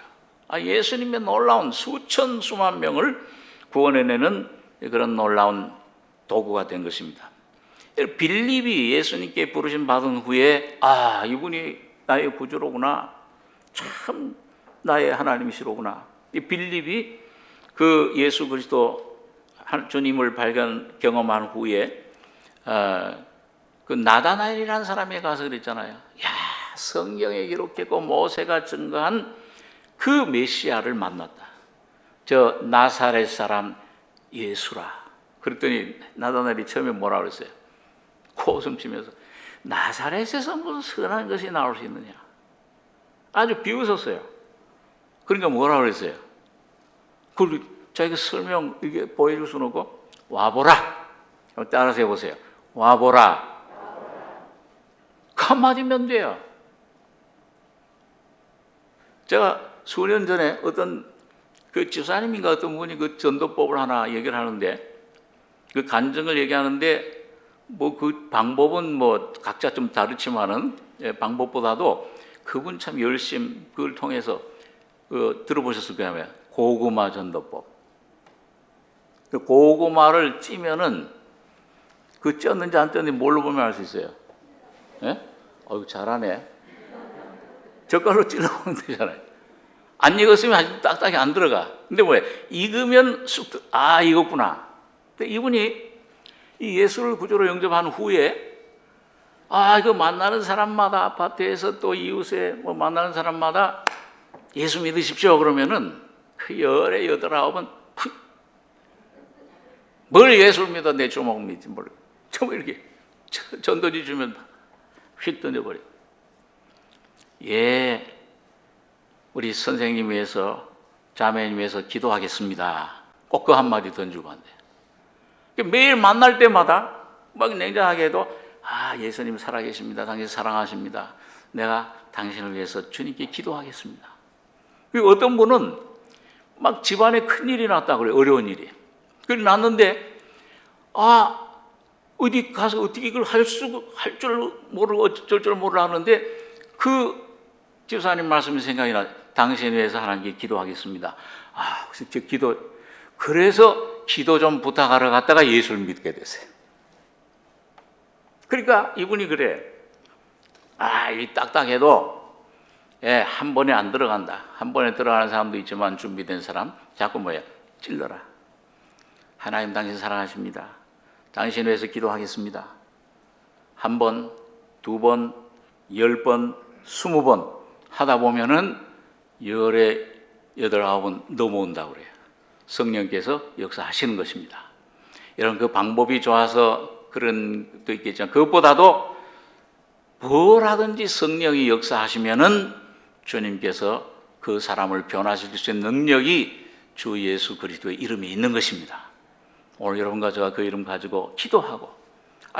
예수님의 놀라운 수만 명을 구원해내는 그런 놀라운 도구가 된 것입니다. 빌립이 예수님께 부르심 받은 후에 이분이 나의 구주로구나, 참 나의 하나님이시로구나. 이 빌립이 그 예수 그리스도 주님을 경험한 후에 그 나다나엘이라는 사람에 가서 그랬잖아요. 성경에 기록했고 모세가 증거한 그 메시아를 만났다. 저 나사렛 사람 예수라. 그랬더니 나다나엘이 처음에 뭐라 그랬어요? 코웃음 치면서 나사렛에서 무슨 선한 것이 나올 수 있느냐. 아주 비웃었어요. 그러니까 뭐라 그랬어요? 그걸 자기가 설명 이게 보여줄 수는 없고 와보라. 따라서 해보세요. 와보라. 그 한마디면 돼요. 제가 수년 전에 어떤 그 집사님인가 어떤 분이 그 전도법을 하나 얘기를 하는데, 그 간증을 얘기하는데 그 방법은 각자 좀 다르지만은 방법보다도 그분 참 열심 그걸 통해서 들어보셨을 거예요. 고구마 전도법. 그 고구마를 찌면은 그 쪘는지 안 쪘는지 뭘로 보면 알 수 있어요? 잘하네. 젓갈로 찔러보면 되잖아요. 안 익었으면 아직 딱딱이 안 들어가. 근데 익으면 쑥, 익었구나. 근데 이분이 이 예수를 구주로 영접한 후에 이거 만나는 사람마다 아파트에서 또 이웃에 만나는 사람마다 예수 믿으십시오 그러면은 그 열에 8, 9은 뭘 예수를 믿어 내 주먹 믿지 뭘. 저 이렇게 전도지 주면 휙 던져버려. 우리 선생님 위해서 자매님 위해서 기도하겠습니다. 꼭 그 한마디 던지고 안 돼. 매일 만날 때마다 냉정하게 해도 예수님 살아계십니다. 당신 사랑하십니다. 내가 당신을 위해서 주님께 기도하겠습니다. 그리고 어떤 분은 집안에 큰일이 났다 그래요. 어려운 일이. 그래 났는데 어디 가서 어떻게 이걸 할 줄 모르고 어쩔 줄 모르고 하는데 그 집사님 말씀이 생각이 나. 당신 위해서 하나님께 기도하겠습니다. 혹시 저 그래서 기도 좀 부탁하러 갔다가 예수를 믿게 됐어요. 그러니까 이분이 그래. 이 딱딱해도 한 번에 안 들어간다. 한 번에 들어가는 사람도 있지만 준비된 사람 자꾸 찔러라. 하나님 당신 사랑하십니다. 당신 위해서 기도하겠습니다. 1번, 2번, 10번, 20번 하다 보면은 열에 8, 9은 넘어온다고 그래요. 성령께서 역사하시는 것입니다. 여러분 그 방법이 좋아서 그런 것도 있겠지만 그것보다도 뭘 하든지 성령이 역사하시면은 주님께서 그 사람을 변화시킬 수 있는 능력이 주 예수 그리스도의 이름에 있는 것입니다. 오늘 여러분과 제가 그 이름 가지고 기도하고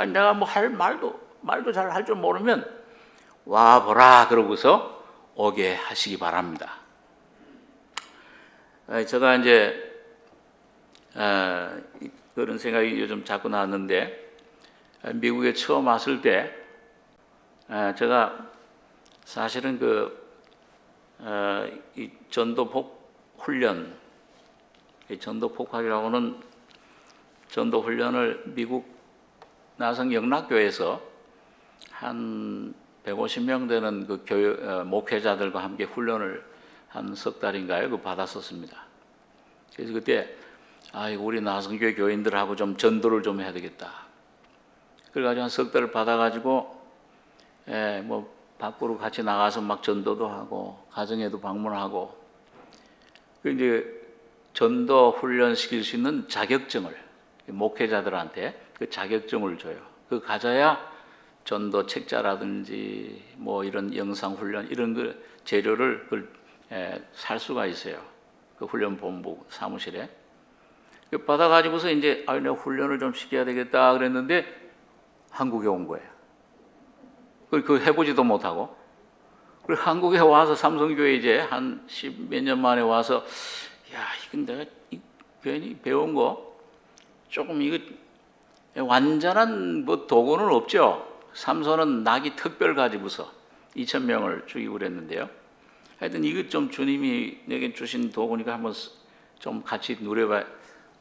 내가 할 말도 잘 할 줄 모르면 와보라 그러고서 오게 하시기 바랍니다. 제가 이제 그런 생각이 요즘 자꾸 나왔는데, 미국에 처음 왔을 때 제가 사실은 이 전도복 훈련, 이 전도복학이라고는 전도 훈련을 미국 나성 영락교에서 한 150명 되는 그 목회자들과 함께 훈련을 한 석 달인가요? 받았었습니다. 그래서 그때 우리 나성교회 교인들하고 좀 전도를 좀 해야 되겠다. 그래가지고 한 석 달을 받아가지고 뭐 밖으로 같이 나가서 막 전도도 하고 가정에도 방문하고, 그 이제 전도 훈련 시킬 수 있는 자격증을 목회자들한테 그 자격증을 줘요. 그 가져야 전도 책자라든지 뭐 이런 영상 훈련 이런 그 재료를 살 수가 있어요. 그 훈련 본부 사무실에 받아가지고서 이제 내가 훈련을 좀 시켜야 되겠다 그랬는데 한국에 온 거예요. 그 해보지도 못하고. 그리고 한국에 와서 삼성교회 이제 한 10몇 년 만에 와서 이건 내가 괜히 배운 거 조금 이거 완전한 뭐 도구는 없죠. 삼손은 나귀 특별 가지고서 2,000명을 죽이고 그랬는데요. 하여튼 이거 좀 주님이 내게 주신 도구니까 한번 좀 같이 누려봐요.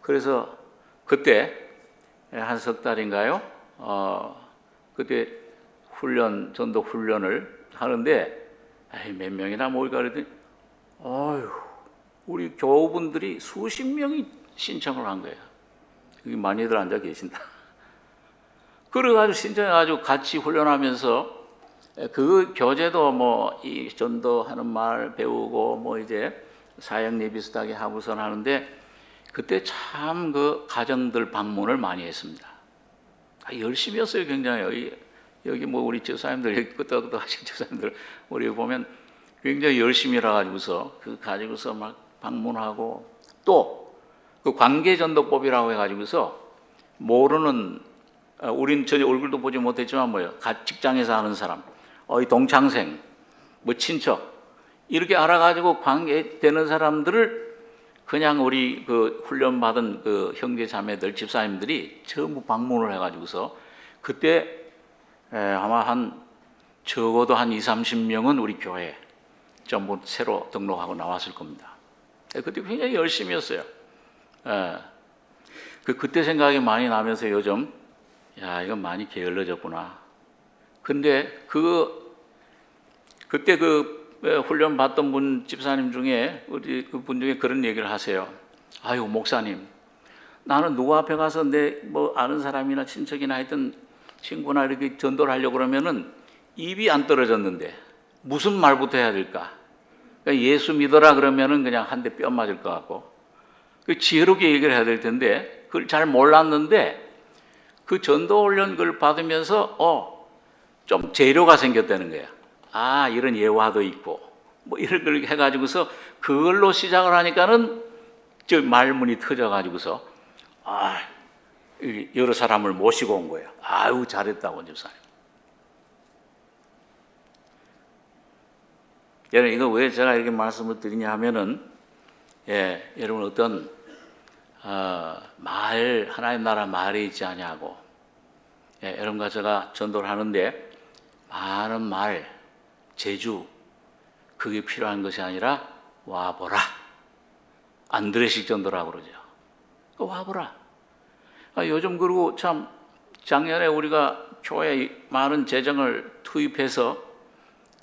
그래서 그때 한 석 달인가요? 그때 전도 훈련을 하는데 몇 명이나 모일까 그랬더니 우리 교우분들이 수십 명이 신청을 한 거예요. 여기 많이들 앉아 계신다. 그래가지고 신청해가지고 같이 훈련하면서 그 교재도 뭐 이 전도하는 말 배우고 뭐 이제 사역리 비슷하게 하고선 하는데, 그때 참 그 가정들 방문을 많이 했습니다. 열심히 했어요, 굉장히. 여기 뭐 우리 집사님들, 여기 끄떡끄떡 하신 집사님들, 우리 보면 굉장히 열심히 해가지고서 그 가지고서 막 방문하고, 또 그 관계전도법이라고 해가지고서 모르는, 우린 전혀 얼굴도 보지 못했지만 직장에서 아는 사람, 동창생, 뭐 친척 이렇게 알아가지고 관계되는 사람들을 그냥 우리 그 훈련받은 그 형제 자매들 집사님들이 전부 방문을 해가지고서 그때 아마 적어도 한 20-30명은 우리 교회에 전부 새로 등록하고 나왔을 겁니다. 그때 굉장히 열심히 했어요. 그때 생각이 많이 나면서 요즘 이건 많이 게을러졌구나. 근데 그때 훈련 받던 분 집사님 중에 우리 그분 중에 그런 얘기를 하세요. 목사님, 나는 누구 앞에 가서 내 뭐 아는 사람이나 친척이나 하여튼 친구나 이렇게 전도를 하려고 그러면은 입이 안 떨어졌는데 무슨 말부터 해야 될까? 그러니까 예수 믿어라 그러면은 그냥 한 대 뼈 맞을 것 같고, 지혜롭게 얘기를 해야 될 텐데 그걸 잘 몰랐는데 그 전도 훈련 걸 받으면서 좀 재료가 생겼다는 거야. 이런 예화도 있고 뭐 이런 걸 해가지고서 그걸로 시작을 하니까는 저 말문이 터져가지고서 여러 사람을 모시고 온 거예요. 잘했다고 집사님. 여러분, 이거 왜 제가 이렇게 말씀을 드리냐 하면은 여러분 어떤 하나님 나라 말이 있지 아니하고, 여러분과 제가 전도를 하는데 많은 말, 제주 그게 필요한 것이 아니라 와보라. 안드레식 전도라고 그러죠. 와보라. 요즘 그리고 참 작년에 우리가 교회에 많은 재정을 투입해서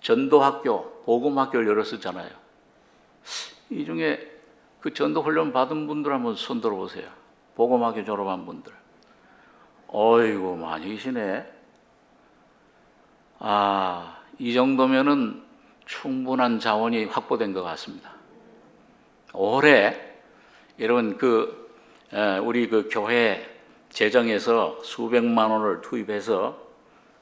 전도학교, 복음학교를 열었었잖아요. 이 중에 그 전도 훈련 받은 분들 한번 손 들어보세요. 복음학교 졸업한 분들. 어이구, 많이 계시네. 이 정도면은 충분한 자원이 확보된 것 같습니다. 올해 여러분 우리 그 교회 재정에서 수백만 원을 투입해서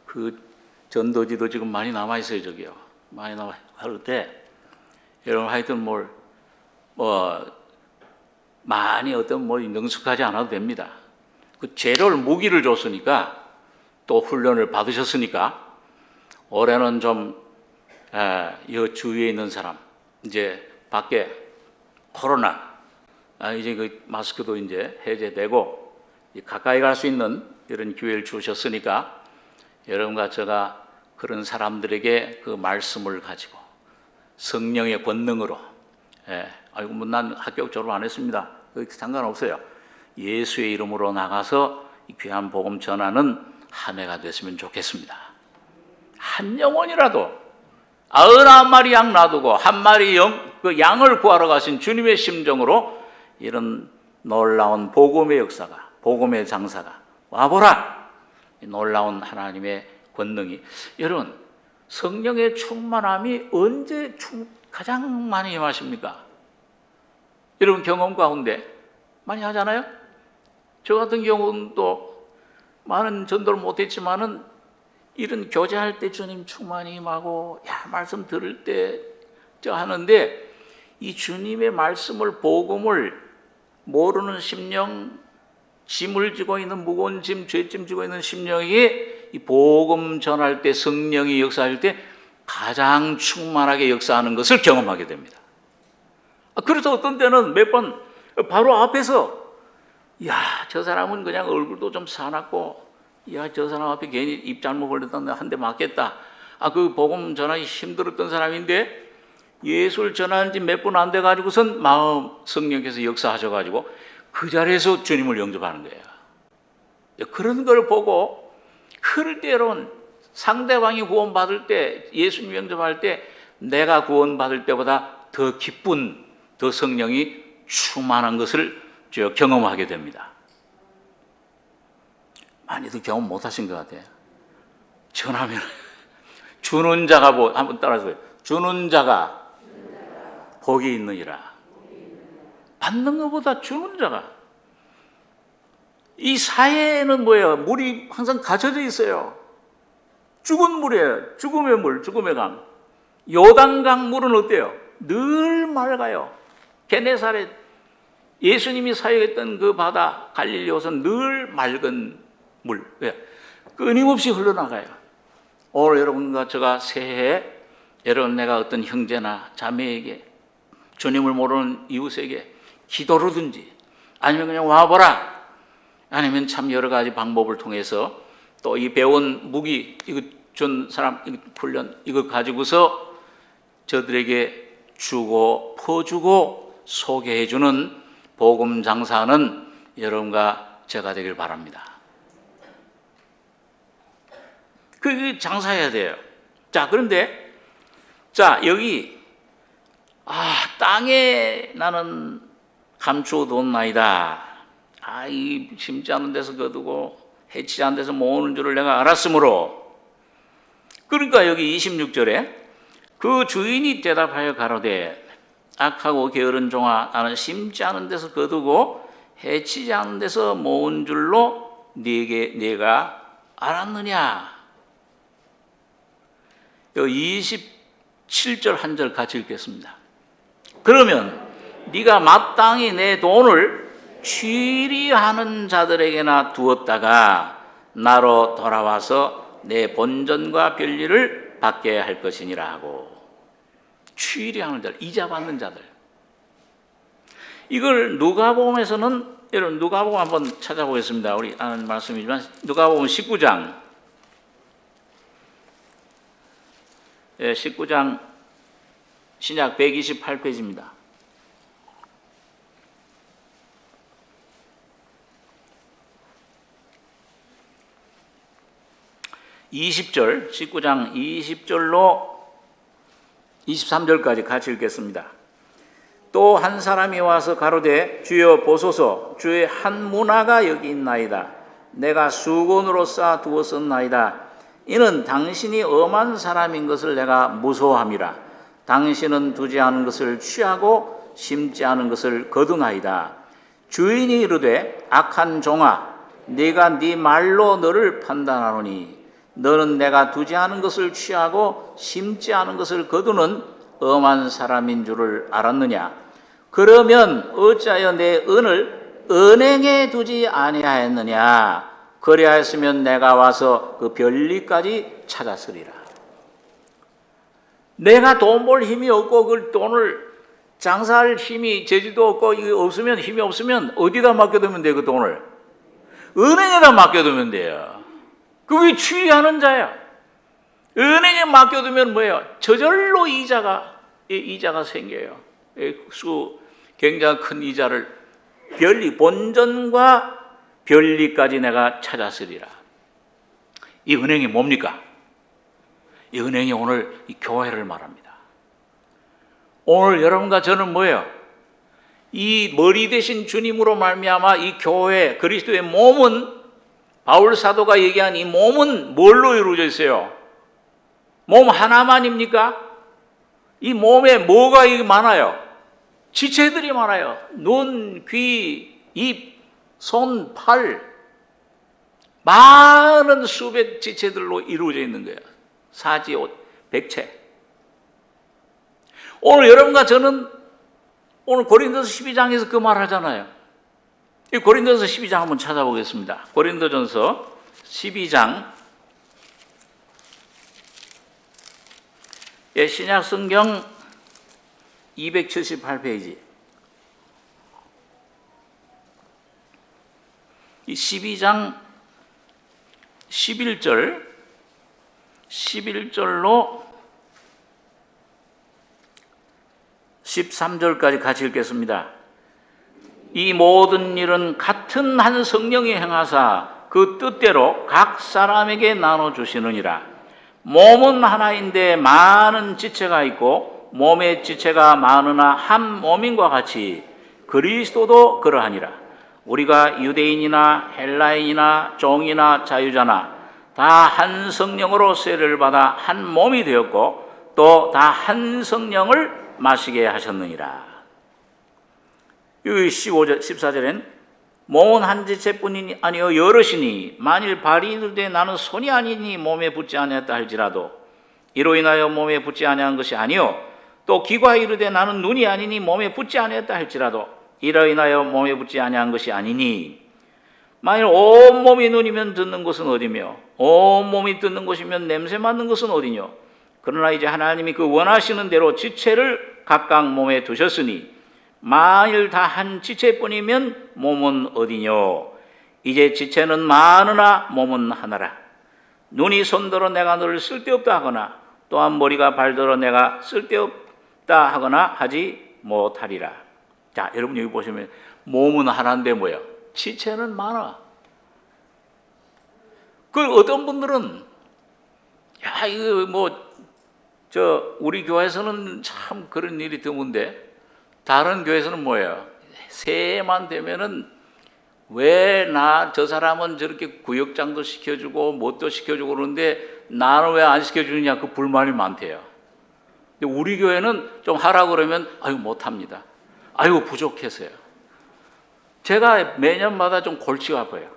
그 전도지도 지금 많이 남아 있어요. 저기요, 많이 남아 할 때 여러분 하여튼 많이 능숙하지 않아도 됩니다. 그 재료를 무기를 줬으니까 또 훈련을 받으셨으니까 올해는 좀 이 주위에 있는 사람, 이제 밖에 코로나, 이제 그 마스크도 이제 해제되고 가까이 갈 수 있는 이런 기회를 주셨으니까 여러분과 제가 그런 사람들에게 그 말씀을 가지고 성령의 권능으로, 아이고 뭐 난 학교 졸업 안 했습니다. 상관없어요. 예수의 이름으로 나가서 이 귀한 복음 전하는 한 해가 됐으면 좋겠습니다. 한 영혼이라도 99마리 양 놔두고 한 마리 그 양을 구하러 가신 주님의 심정으로 이런 놀라운 복음의 역사가, 복음의 장사가 와보라. 놀라운 하나님의 권능이, 여러분 성령의 충만함이 언제 가장 많이 임하십니까? 여러분 경험 가운데 많이 하잖아요. 저 같은 경우는 또 많은 전도를 못했지만은 이런 교제할 때 주님 충만히 임하고, 말씀 들을 때 저 하는데, 이 주님의 말씀을, 복음을 모르는 심령, 짐을 지고 있는 무거운 짐, 죄짐 지고 있는 심령이 이 복음 전할 때, 성령이 역사할 때 가장 충만하게 역사하는 것을 경험하게 됩니다. 그래서 어떤 때는 몇 번 바로 앞에서, 저 사람은 그냥 얼굴도 좀 사납고, 저 사람 앞에 괜히 입 잘못 벌렸다 한 대 맞겠다. 그 복음 전하기 힘들었던 사람인데 예수를 전한 지 몇 분 안 돼가지고선 성령께서 역사하셔가지고 그 자리에서 주님을 영접하는 거예요. 그런 걸 보고, 그럴 때로는 상대방이 구원받을 때, 예수님 영접할 때 내가 구원받을 때보다 더 기쁜, 더 성령이 충만한 것을 경험하게 됩니다. 많이들 경험 못하신 것 같아요. 전하면 주는 자가 한번 따라서 주는 자가 복이 있느니라. 받는 것보다 주는 자가. 이 사회에는 뭐예요? 물이 항상 갇혀져 있어요. 죽은 물이에요. 죽음의 물, 죽음의 강. 요단강 물은 어때요? 늘 맑아요. 게네사렛, 예수님이 사역했던 그 바다 갈릴리호선 늘 맑은 물, 끊임없이 흘러나가요. 오늘 여러분과 제가 새해에 여러분, 내가 어떤 형제나 자매에게, 주님을 모르는 이웃에게 기도로든지 아니면 그냥 와보라, 아니면 참 여러 가지 방법을 통해서 또 이 배운 무기, 이거 준 사람, 이거 훈련, 이거 가지고서 저들에게 주고 퍼주고 소개해주는 복음 장사는 여러분과 제가 되길 바랍니다. 그 장사해야 돼요. 자, 그런데 여기 땅에 나는 감추어뒀나이다. 이 심지 않은 데서 거두고 해치지 않은 데서 모으는 줄을 내가 알았으므로. 그러니까 여기 26절에 그 주인이 대답하여 가로되 악하고 게으른 종아, 나는 심지 않은 데서 거두고 해치지 않은 데서 모은 줄로 네가 알았느냐. 27절 한 절 같이 읽겠습니다. 그러면 네가 마땅히 내 돈을 취리하는 자들에게나 두었다가 나로 돌아와서 내 본전과 별리를 받게 할 것이니라 하고. 취리하는 자들, 이자 받는 자들. 이걸 누가복음에서는, 여러분 누가복음 한번 찾아보겠습니다. 우리 아는 말씀이지만 누가복음 19장 19장 신약 128페이지입니다. 20절, 19장 20절로 23절까지 같이 읽겠습니다. 또 한 사람이 와서 가로되 주여 보소서, 주의 한 문화가 여기 있나이다. 내가 수건으로 쌓아 두었었나이다. 이는 당신이 엄한 사람인 것을 내가 무서워함이라. 당신은 두지 않은 것을 취하고 심지 않은 것을 거두나이다. 주인이 이르되 악한 종아, 네가 네 말로 너를 판단하노니 너는 내가 두지 않은 것을 취하고 심지 않은 것을 거두는 엄한 사람인 줄을 알았느냐? 그러면 어찌하여 내 은을 은행에 두지 아니하였느냐? 그리하였으면 내가 와서 그 별리까지 찾았으리라. 내가 돈 벌 힘이 없고 그 돈을 장사할 힘이 제주도 없고 이거 없으면 힘이 없으면 어디다 맡겨두면 돼? 그 돈을 은행에다 맡겨두면 돼요. 그게 추이하는 자야. 은행에 맡겨두면 뭐예요? 저절로 이자가 생겨요. 굉장히 큰 이자를 본전과 별리까지 내가 찾았으리라. 이 은행이 뭡니까? 이 은행이 오늘 이 교회를 말합니다. 오늘 여러분과 저는 뭐예요? 이 머리 대신 주님으로 말미암아 이 교회 그리스도의 몸은 바울 사도가 얘기한 이 몸은 뭘로 이루어져 있어요? 몸 하나만입니까? 이 몸에 뭐가 많아요? 지체들이 많아요. 눈, 귀, 입, 손, 팔 많은 수백 지체들로 이루어져 있는 거예요. 사지, 옷, 백체. 오늘 여러분과 저는 오늘 고린도서 12장에서 그 말 하잖아요. 이 고린도서 12장 한번 찾아보겠습니다. 고린도전서 12장. 예, 신약 성경 278페이지. 이 12장 11절로 13절까지 같이 읽겠습니다. 이 모든 일은 같은 한 성령이 행하사 그 뜻대로 각 사람에게 나눠주시느니라. 몸은 하나인데 많은 지체가 있고 몸의 지체가 많으나 한 몸인과 같이 그리스도도 그러하니라. 우리가 유대인이나 헬라인이나 종이나 자유자나 다 한 성령으로 세례를 받아 한 몸이 되었고 또 다 한 성령을 마시게 하셨느니라. 여기 14절엔 몸은 한 지체뿐이 아니요 여럿이니 만일 발이 이르되 나는 손이 아니니 몸에 붙지 아니했다 할지라도 이로 인하여 몸에 붙지 아니한 것이 아니요 또 귀가 이르되 나는 눈이 아니니 몸에 붙지 아니했다 할지라도 이로 인하여 몸에 붙지 아니한 것이 아니니 만일 온 몸이 눈이면 듣는 것은 어디며 온 몸이 듣는 것이면 냄새 맡는 것은 어디뇨. 그러나 이제 하나님이 그 원하시는 대로 지체를 각각 몸에 두셨으니 만일 다 한 지체뿐이면 몸은 어디뇨. 이제 지체는 많으나 몸은 하나라. 눈이 손들어 내가 너를 쓸데없다 하거나 또한 머리가 발들어 내가 쓸데없다 하거나 하지 못하리라. 자, 여러분 여기 보시면 몸은 하나인데 뭐예요? 지체는 많아. 그 어떤 분들은 야 이거 우리 교회에서는 참 그런 일이 드문데 다른 교회에서는 뭐예요? 새해만 되면은 왜 저 사람은 저렇게 구역장도 시켜주고 뭣도 시켜주고 그러는데 나는 왜 안 시켜주느냐 그 불만이 많대요. 근데 우리 교회는 좀 하라고 그러면 아유 못합니다. 아유 부족해서요. 제가 매년마다 좀 골치가 아파요.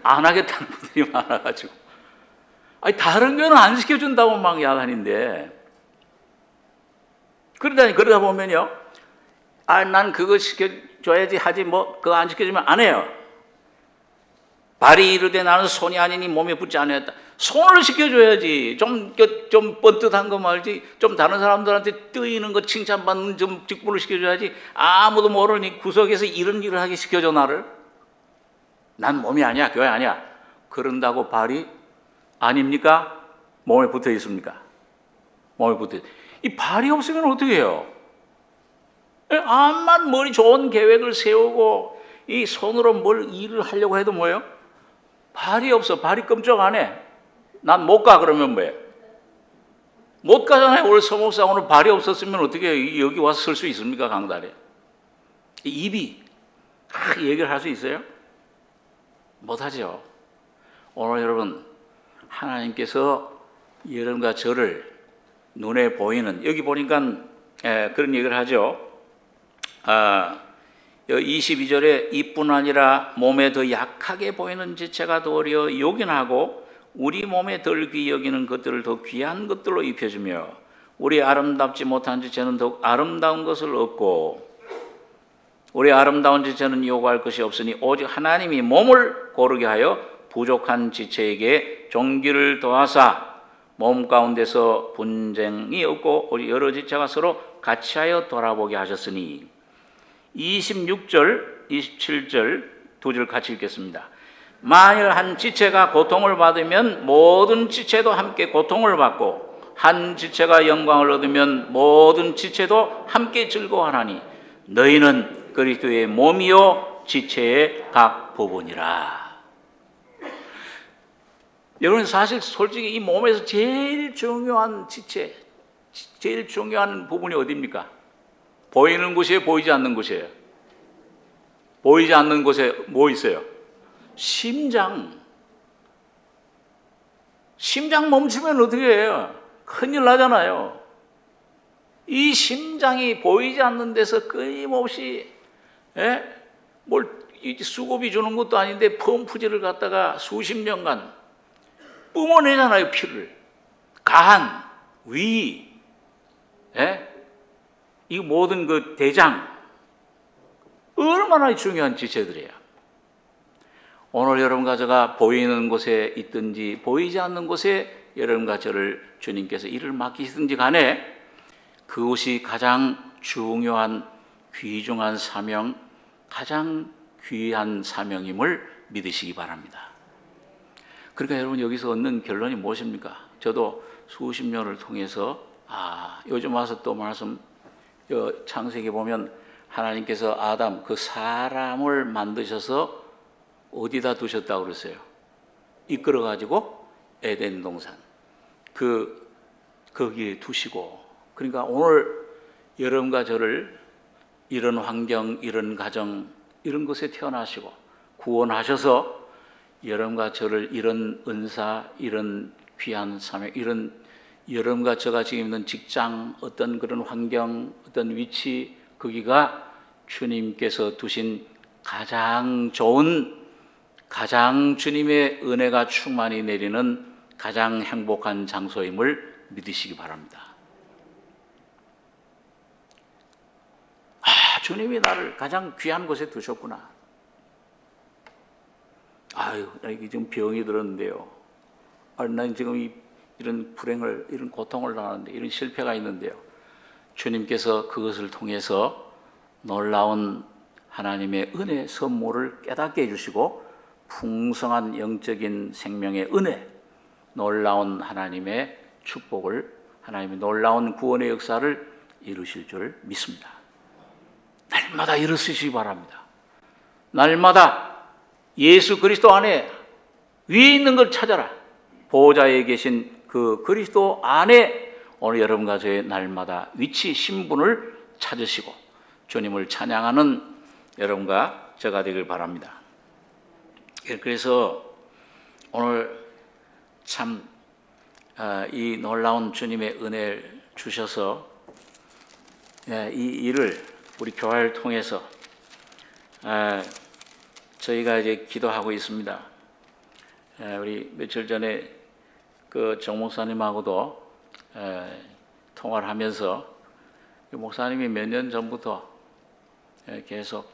안 하겠다는 분들이 많아가지고. 아니 다른 교회는 안 시켜준다고 막 야단인데 그러다 보면요. 난 그거 시켜줘야지 하지 그거 안 시켜주면 안 해요. 발이 이르되 나는 손이 아니니 몸에 붙지 않았다. 손을 시켜줘야지. 좀 뻔뜻한 거 말지. 좀 다른 사람들한테 뜨이는 거 칭찬받는 좀 직분을 시켜줘야지. 아무도 모르니 구석에서 이런 일을 하게 시켜줘 나를. 난 몸이 아니야. 교회 아니야. 그런다고 발이 아닙니까? 몸에 붙어 있습니까? 몸에 붙어 있. 이 발이 없으면 어떻게 해요? 암만 머리 좋은 계획을 세우고 이 손으로 뭘 일을 하려고 해도 뭐예요? 발이 없어. 발이 끔찍 안 해. 난 못 가. 그러면 뭐예요? 못 가잖아요. 오늘 서목사 오늘 발이 없었으면 어떻게 여기 와서 설 수 있습니까? 강단에. 입이 얘기를 할 수 있어요? 못하죠. 오늘 여러분 하나님께서 여러분과 저를 눈에 보이는 여기 보니까 그런 얘기를 하죠. 22절에 이뿐 아니라 몸에 더 약하게 보이는 지체가 도리어 요긴하고 우리 몸에 덜 귀히 여기는 것들을 더 귀한 것들로 입혀주며 우리 아름답지 못한 지체는 더욱 아름다운 것을 얻고 우리 아름다운 지체는 요구할 것이 없으니 오직 하나님이 몸을 고르게 하여 부족한 지체에게 종기를 더하사 몸 가운데서 분쟁이 없고 우리 여러 지체가 서로 같이하여 돌아보게 하셨으니 26절, 27절 두 절 같이 읽겠습니다. 만일 한 지체가 고통을 받으면 모든 지체도 함께 고통을 받고 한 지체가 영광을 얻으면 모든 지체도 함께 즐거워하나니 너희는 그리스도의 몸이요 지체의 각 부분이라. 여러분 사실 솔직히 이 몸에서 제일 중요한 지체, 제일 중요한 부분이 어디입니까? 보이는 곳이에요? 보이지 않는 곳이에요? 보이지 않는 곳에 뭐 있어요? 심장. 심장 멈추면 어떻게 해요? 큰일 나잖아요. 이 심장이 보이지 않는 데서 끊임없이 뭘 수고비 주는 것도 아닌데 펌프질을 갖다가 수십 년간 뿜어내잖아요. 피를. 간, 위, 이 모든 그 대장 얼마나 중요한 지체들이에요. 오늘 여러분과 제가 보이는 곳에 있든지 보이지 않는 곳에 여러분과 저를 주님께서 일을 맡기시든지 간에 그것이 가장 중요한 귀중한 사명, 가장 귀한 사명임을 믿으시기 바랍니다. 그러니까 여러분 여기서 얻는 결론이 무엇입니까? 저도 수십 년을 통해서 요즘 와서 또 말씀 창세기 보면 하나님께서 아담 그 사람을 만드셔서 어디다 두셨다고 그랬어요? 이끌어 가지고 에덴 동산 거기에 두시고, 그러니까 오늘 여러분과 저를 이런 환경, 이런 가정, 이런 곳에 태어나시고 구원하셔서 여러분과 저를 이런 은사, 이런 귀한 사명, 이런 여러분과 저가 지금 있는 직장, 어떤 그런 환경, 어떤 위치, 거기가 주님께서 두신 가장 좋은, 가장 주님의 은혜가 충만히 내리는 가장 행복한 장소임을 믿으시기 바랍니다. 주님이 나를 가장 귀한 곳에 두셨구나. 아유, 나 이게 지금 병이 들었는데요. 난 지금 이런 불행을, 이런 고통을 당하는데, 이런 실패가 있는데요. 주님께서 그것을 통해서 놀라운 하나님의 은혜 선물을 깨닫게 해주시고 풍성한 영적인 생명의 은혜, 놀라운 하나님의 축복을, 하나님의 놀라운 구원의 역사를 이루실 줄 믿습니다. 날마다 일어서시기 바랍니다. 날마다 예수 그리스도 안에 위에 있는 걸 찾아라. 보호자에 계신 그 그리스도 안에 오늘 여러분과 저의 날마다 위치, 신분을 찾으시고 주님을 찬양하는 여러분과 저가 되길 바랍니다. 그래서 오늘 참 이 놀라운 주님의 은혜를 주셔서 이 일을 우리 교회를 통해서 저희가 이제 기도하고 있습니다. 우리 며칠 전에 그 정 목사님하고도 통화를 하면서 목사님이 몇 년 전부터 계속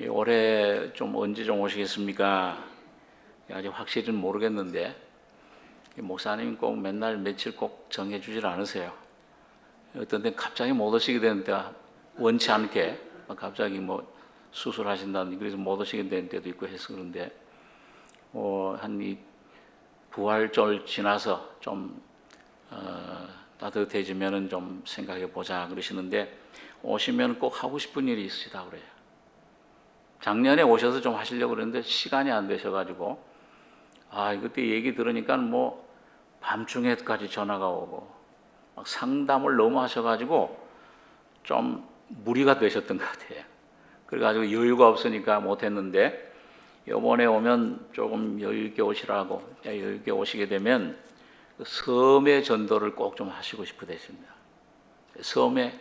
올해 좀 언제 좀 오시겠습니까? 아직 확실히는 모르겠는데 목사님이 꼭 맨날 며칠 꼭 정해주질 않으세요. 어떤 때 갑자기 못 오시게 되는 때가 원치 않게 갑자기 뭐 수술하신다는 그래서 못 오시게 되는 때도 있고 해서 그런데 한 이 부활절 지나서 좀 따뜻해지면은 좀 생각해 보자 그러시는데 오시면 꼭 하고 싶은 일이 있으시다 그래요. 작년에 오셔서 좀 하시려고 그랬는데 시간이 안 되셔가지고 그때 얘기 들으니까 뭐 밤중에까지 전화가 오고 막 상담을 너무 하셔가지고 좀 무리가 되셨던 것 같아요. 그래가지고 여유가 없으니까 못했는데 이번에 오면 조금 여유 있게 오시라고 여유 있게 오시게 되면 그 섬의 전도를 꼭 좀 하시고 싶어 되십니다. 섬에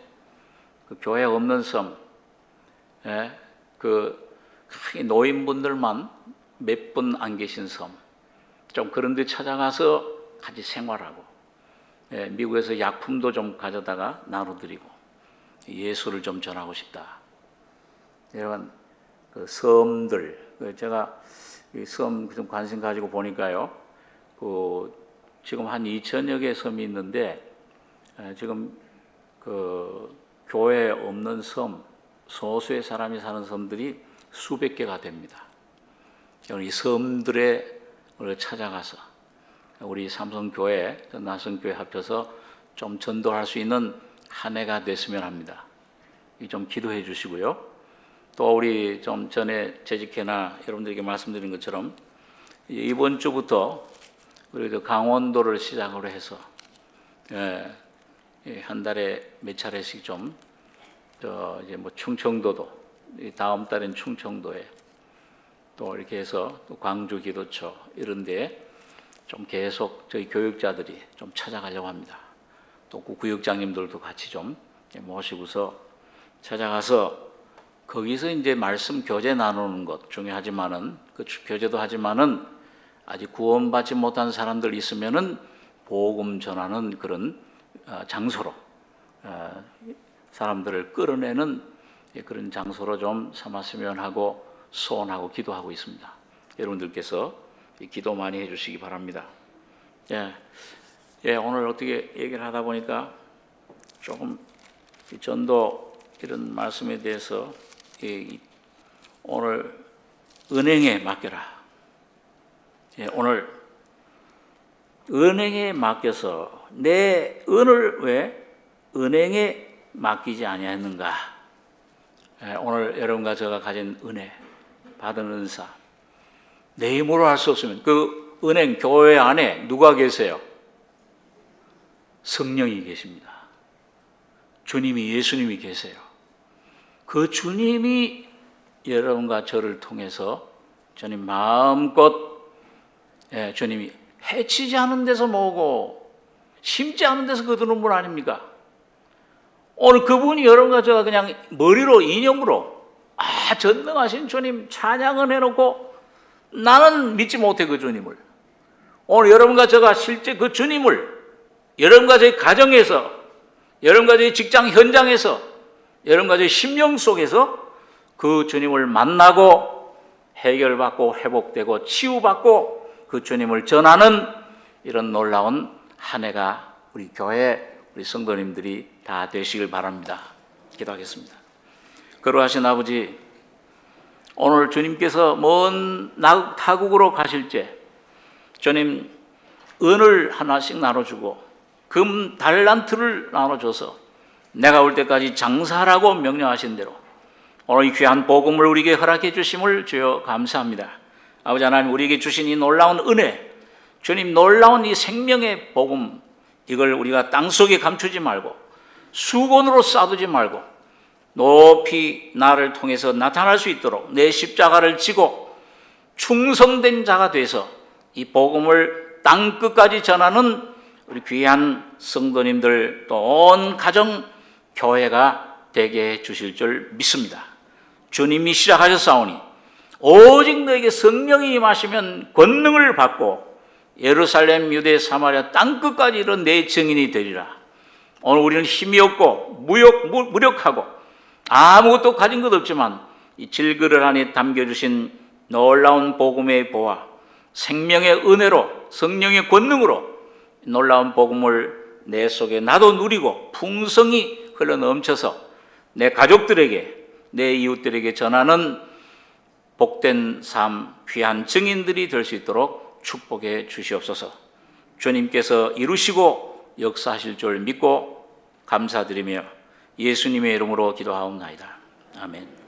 그 교회 없는 섬, 그 노인분들만 몇 분 안 계신 섬, 좀 그런 데 찾아가서 같이 생활하고 미국에서 약품도 좀 가져다가 나눠드리고 예수를 좀 전하고 싶다. 여러분 그 섬들 제가 이 섬 좀 관심 가지고 보니까요. 그 지금 한 2천여 개 섬이 있는데 지금 그 교회 없는 섬, 소수의 사람이 사는 섬들이 수백 개가 됩니다. 이 섬들에 찾아가서 우리 삼성교회, 나성교회 합쳐서 좀 전도할 수 있는 한 해가 됐으면 합니다. 좀 기도해 주시고요. 또 우리 좀 전에 재직회나 여러분들에게 말씀드린 것처럼 이번 주부터 우리 강원도를 시작으로 해서 한 달에 몇 차례씩 좀 이제 뭐 충청도도 다음 달엔 충청도에 또 이렇게 해서 또 광주 기도처 이런데 좀 계속 저희 교육자들이 좀 찾아가려고 합니다. 또 그 구역장님들도 같이 좀 모시고서 찾아가서 거기서 이제 말씀 교제 나누는 것 중요하지만은 그 교제도 하지만은 아직 구원받지 못한 사람들 있으면은 복음 전하는 그런 장소로 사람들을 끌어내는 그런 장소로 좀 삼았으면 하고 소원하고 기도하고 있습니다. 여러분들께서 기도 많이 해주시기 바랍니다. 오늘 어떻게 얘기를 하다 보니까 조금 전도 이런 말씀에 대해서 오늘 은행에 맡겨라. 오늘 은행에 맡겨서 내 은을 왜 은행에 맡기지 아니했는가? 오늘 여러분과 제가 가진 은혜, 받은 은사, 내 힘으로 할 수 없으면 그 은행 교회 안에 누가 계세요? 성령이 계십니다. 주님이 예수님이 계세요. 그 주님이 여러분과 저를 통해서 주님 마음껏 주님이 해치지 않은 데서 모으고 심지 않은 데서 거두는 분 아닙니까? 오늘 그분이 여러분과 제가 그냥 머리로 이념으로 전능하신 주님 찬양을 해놓고 나는 믿지 못해 그 주님을. 오늘 여러분과 제가 실제 그 주님을 여러분과 저희 가정에서 여러분과 저희 직장 현장에서 여러분과 저희 심령 속에서 그 주님을 만나고 해결받고 회복되고 치유받고 그 주님을 전하는 이런 놀라운 한 해가 우리 교회 우리 성도님들이 다 되시길 바랍니다. 기도하겠습니다. 거룩하신 아버지, 오늘 주님께서 먼 타국으로 가실 때 주님 은을 하나씩 나눠주고 금 달란트를 나눠줘서 내가 올 때까지 장사하라고 명령하신 대로 오늘 이 귀한 복음을 우리에게 허락해 주심을 주여 감사합니다. 아버지 하나님, 우리에게 주신 이 놀라운 은혜, 주님 놀라운 이 생명의 복음, 이걸 우리가 땅속에 감추지 말고 수건으로 싸두지 말고 높이 나를 통해서 나타날 수 있도록 내 십자가를 지고 충성된 자가 돼서 이 복음을 땅끝까지 전하는 우리 귀한 성도님들 또 온 가정 교회가 되게 해 주실 줄 믿습니다. 주님이 시작하셨사오니 오직 너에게 성령이 임하시면 권능을 받고 예루살렘, 유대, 사마리아 땅끝까지 이런 내 증인이 되리라. 오늘 우리는 힘이 없고 무력하고 아무것도 가진 것 없지만 이 질그릇 안에 담겨주신 놀라운 복음의 보화, 생명의 은혜로 성령의 권능으로 놀라운 복음을 내 속에 나도 누리고 풍성히 흘러넘쳐서 내 가족들에게 내 이웃들에게 전하는 복된 삶, 귀한 증인들이 될 수 있도록 축복해 주시옵소서. 주님께서 이루시고 역사하실 줄 믿고 감사드리며 예수님의 이름으로 기도하옵나이다. 아멘.